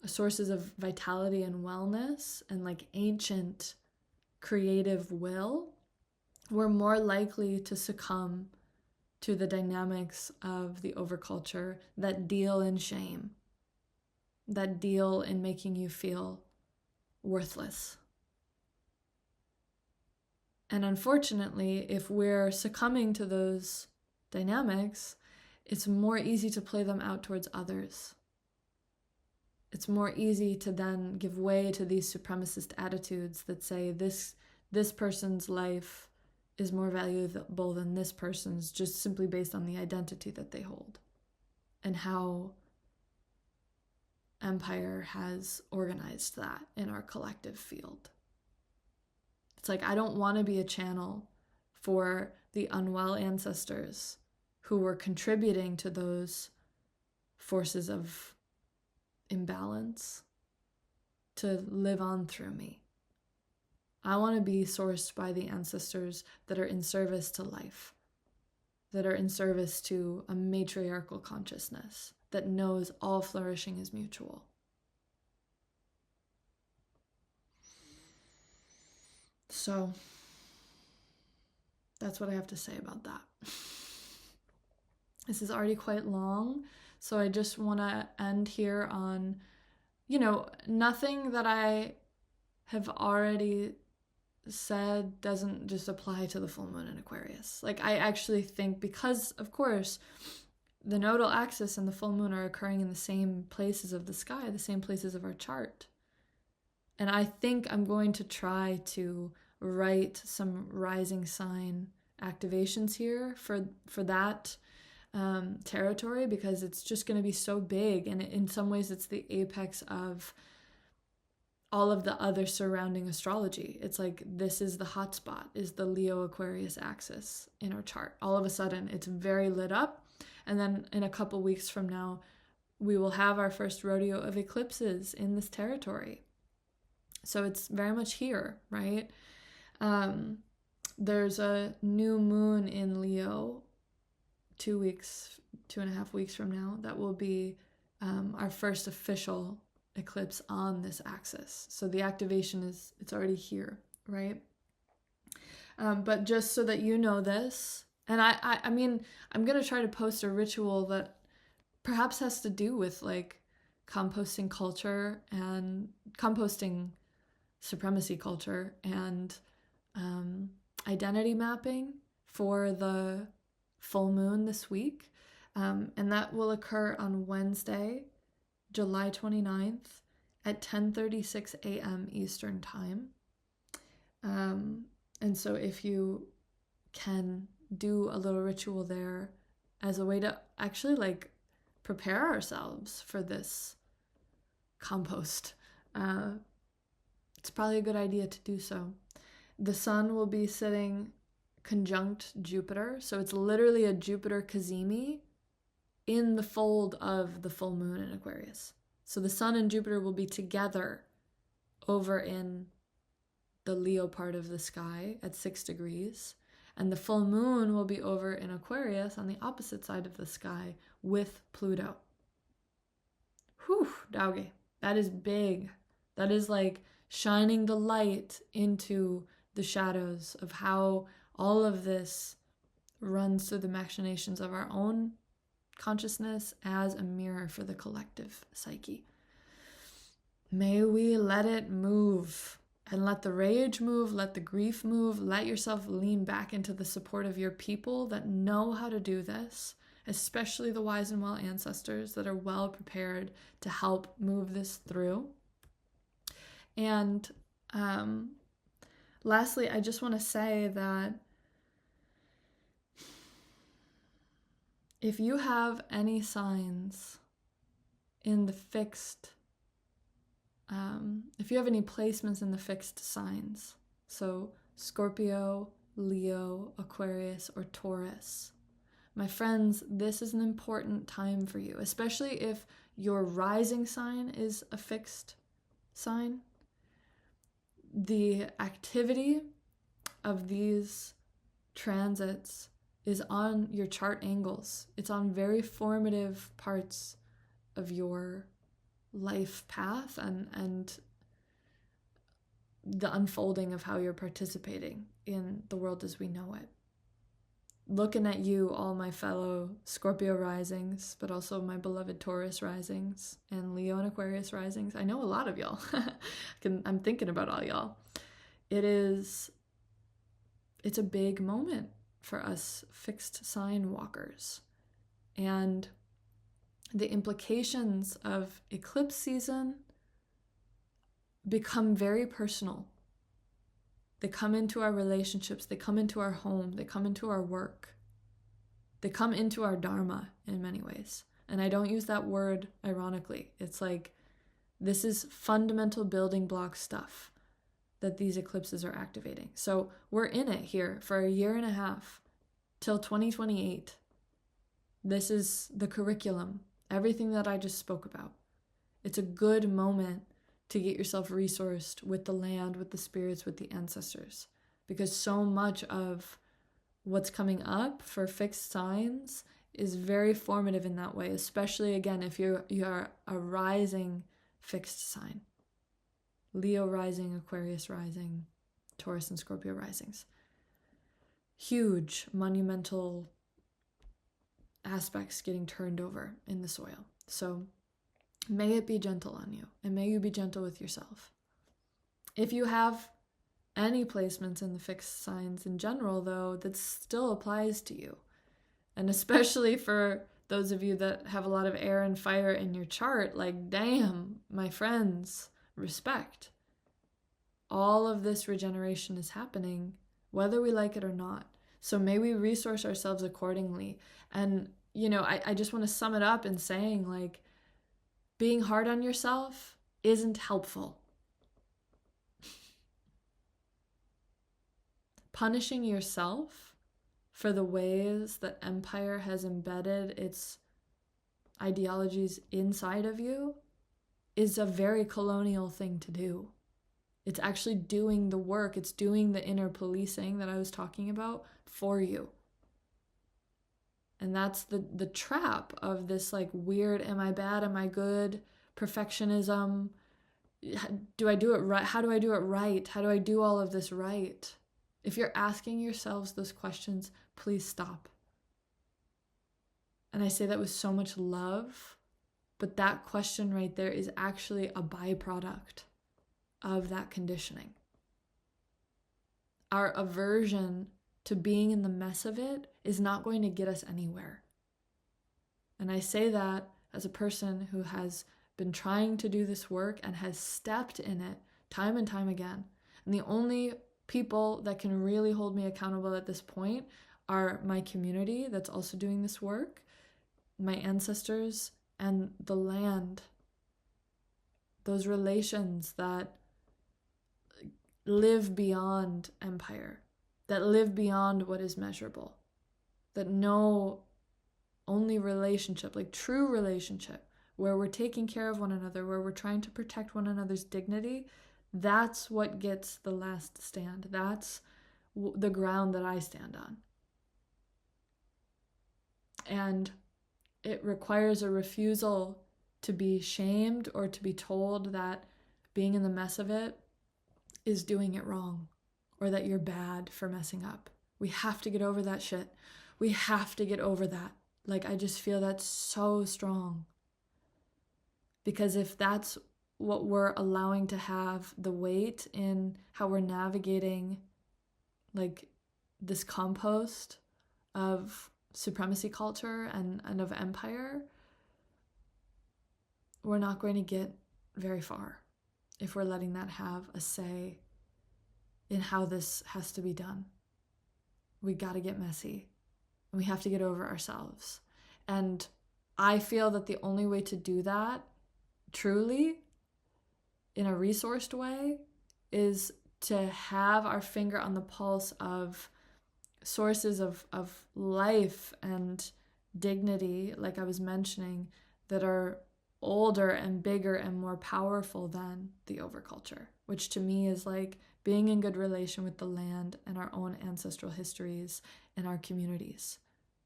sources of vitality and wellness and like ancient creative will, we're more likely to succumb to the dynamics of the overculture that deal in shame, that deal in making you feel worthless. And unfortunately, if we're succumbing to those dynamics, it's more easy to play them out towards others. It's more easy to then give way to these supremacist attitudes that say this person's life is more valuable than this person's, just simply based on the identity that they hold and how empire has organized that in our collective field. It's like, I don't want to be a channel for the unwell ancestors who were contributing to those forces of imbalance to live on through me. I want to be sourced by the ancestors that are in service to life, that are in service to a matriarchal consciousness that knows all flourishing is mutual. So that's what I have to say about that. This is already quite long, so I just want to end here on, nothing that I have already said doesn't just apply to the full moon in Aquarius. Like, I actually think, because of course the nodal axis and the full moon are occurring in the same places of the sky, the same places of our chart. And I think I'm going to try to write some rising sign activations here for that territory, because it's just going to be so big, and in some ways it's the apex of all of the other surrounding astrology. It's like, this is the hotspot, is the Leo Aquarius axis in our chart. All of a sudden it's very lit up, and then in a couple weeks from now we will have our first rodeo of eclipses in this territory. So it's very much here, right? there's a new moon in Leo 2.5 weeks from now that will be our first official eclipse on this axis. So the activation it's already here, right? But just so that you know this, and I mean, I'm going to try to post a ritual that perhaps has to do with like composting culture and composting supremacy culture and identity mapping for the full moon this week. And that will occur on Wednesday, July 29th at 10:36 a.m. Eastern Time. And so if you can do a little ritual there as a way to actually like prepare ourselves for this compost, it's probably a good idea to do so. The sun will be sitting conjunct Jupiter, so it's literally a Jupiter cazimi in the fold of the full moon in Aquarius. So the sun and Jupiter will be together over in the Leo part of the sky at 6 degrees, and the full moon will be over in Aquarius on the opposite side of the sky with Pluto. Whew, doggy. That is big. That is like shining the light into the shadows of how all of this runs through the machinations of our own consciousness as a mirror for the collective psyche. May we let it move and let the rage move, let the grief move, let yourself lean back into the support of your people that know how to do this, especially the wise and well ancestors that are well prepared to help move this through. And lastly, I just want to say that if you have any signs in the fixed, if you have any placements in the fixed signs, so Scorpio, Leo, Aquarius, or Taurus, my friends, this is an important time for you, especially if your rising sign is a fixed sign. The activity of these transits is on your chart angles. It's on very formative parts of your life path and the unfolding of how you're participating in the world as we know it. Looking at you, all my fellow Scorpio risings, but also my beloved Taurus risings and Leo and Aquarius risings. I know a lot of y'all. I'm thinking about all y'all. It's a big moment for us fixed sign walkers. And the implications of eclipse season become very personal. They come into our relationships, they come into our home, they come into our work. They come into our dharma in many ways. And I don't use that word ironically. It's like, this is fundamental building block stuff that these eclipses are activating. So we're in it here for 1.5 years till 2028. This is the curriculum, everything that I just spoke about. It's a good moment to get yourself resourced with the land, with the spirits, with the ancestors. Because so much of what's coming up for fixed signs is very formative in that way, especially, again, if you are a rising fixed sign. Leo rising, Aquarius rising, Taurus and Scorpio risings. Huge, monumental aspects getting turned over in the soil. So may it be gentle on you, and may you be gentle with yourself. If you have any placements in the fixed signs in general, though, that still applies to you. And especially for those of you that have a lot of air and fire in your chart, like, damn, my friends, respect. All of this regeneration is happening, whether we like it or not. So may we resource ourselves accordingly. And, I just want to sum it up in saying, like, being hard on yourself isn't helpful. Punishing yourself for the ways that empire has embedded its ideologies inside of you is a very colonial thing to do. It's actually doing the work. It's doing the inner policing that I was talking about for you. And that's the trap of this like weird, am I bad, am I good, perfectionism. Do I do it right? How do I do it right? How do I do all of this right? If you're asking yourselves those questions, please stop. And I say that with so much love, but that question right there is actually a byproduct of that conditioning. Our aversion to being in the mess of it is not going to get us anywhere. And I say that as a person who has been trying to do this work and has stepped in it time and time again. And the only people that can really hold me accountable at this point are my community that's also doing this work, my ancestors, and the land. Those relations that live beyond empire, that live beyond what is measurable, that know only relationship, like true relationship, where we're taking care of one another, where we're trying to protect one another's dignity. That's what gets the last stand. That's the ground that I stand on. And it requires a refusal to be shamed or to be told that being in the mess of it is doing it wrong, or that you're bad for messing up. We have to get over that shit. We have to get over that. Like, I just feel that's so strong. Because if that's what we're allowing to have the weight in how we're navigating like this compost of supremacy culture and of empire, we're not going to get very far if we're letting that have a say in how this has to be done. We got to get messy. We have to get over ourselves. And I feel that the only way to do that truly in a resourced way is to have our finger on the pulse of sources of life and dignity, like I was mentioning, that are older and bigger and more powerful than the overculture, which to me is like being in good relation with the land and our own ancestral histories and our communities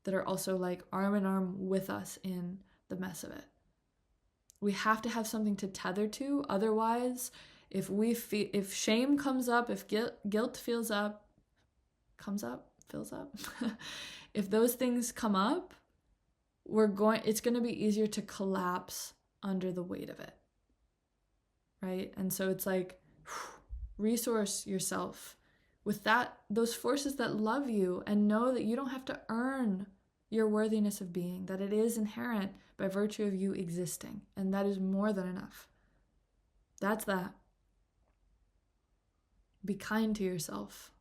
that are also like arm in arm with us in the mess of it. We have to have something to tether to. Otherwise, if shame comes up, if guilt fills up, if those things come up, it's going to be easier to collapse under the weight of it, right? And so it's like, resource yourself with those forces that love you, and know that you don't have to earn your worthiness of being, that it is inherent by virtue of you existing, and that is more than enough. That's that. Be kind to yourself.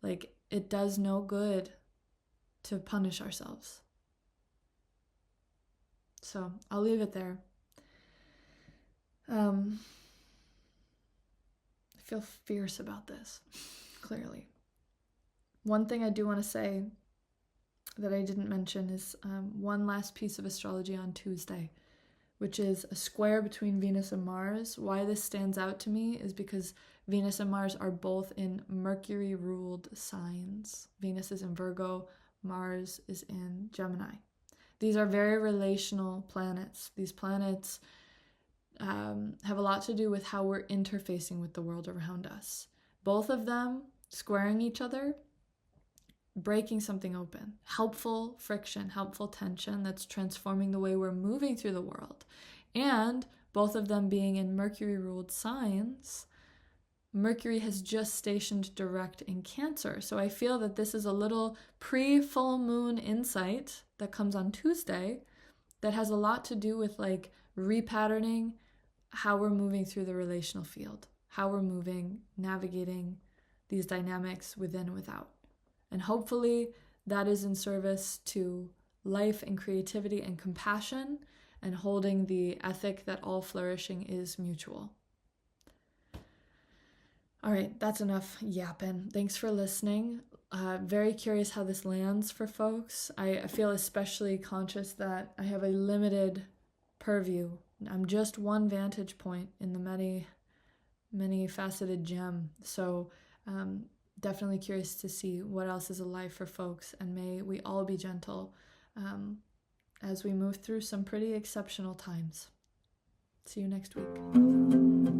Like, it does no good to punish ourselves. So I'll leave it there. I feel fierce about this, clearly. One thing I do want to say that I didn't mention is one last piece of astrology on Tuesday, which is a square between Venus and Mars. Why this stands out to me is because Venus and Mars are both in Mercury-ruled signs. Venus is in Virgo, Mars is in Gemini. These are very relational planets. These planets have a lot to do with how we're interfacing with the world around us. Both of them squaring each other, breaking something open. Helpful friction, helpful tension that's transforming the way we're moving through the world. And both of them being in Mercury-ruled signs, Mercury has just stationed direct in Cancer. So I feel that this is a little pre-full moon insight that comes on Tuesday that has a lot to do with like repatterning how we're moving through the relational field, how we're moving, navigating these dynamics within and without. And hopefully that is in service to life and creativity and compassion, and holding the ethic that all flourishing is mutual. All right, that's enough yapping. Thanks for listening. Very curious how this lands for folks. I feel especially conscious that I have a limited purview. I'm just one vantage point in the many many faceted gem. So definitely curious to see what else is alive for folks, and may we all be gentle as we move through some pretty exceptional times. See you next week.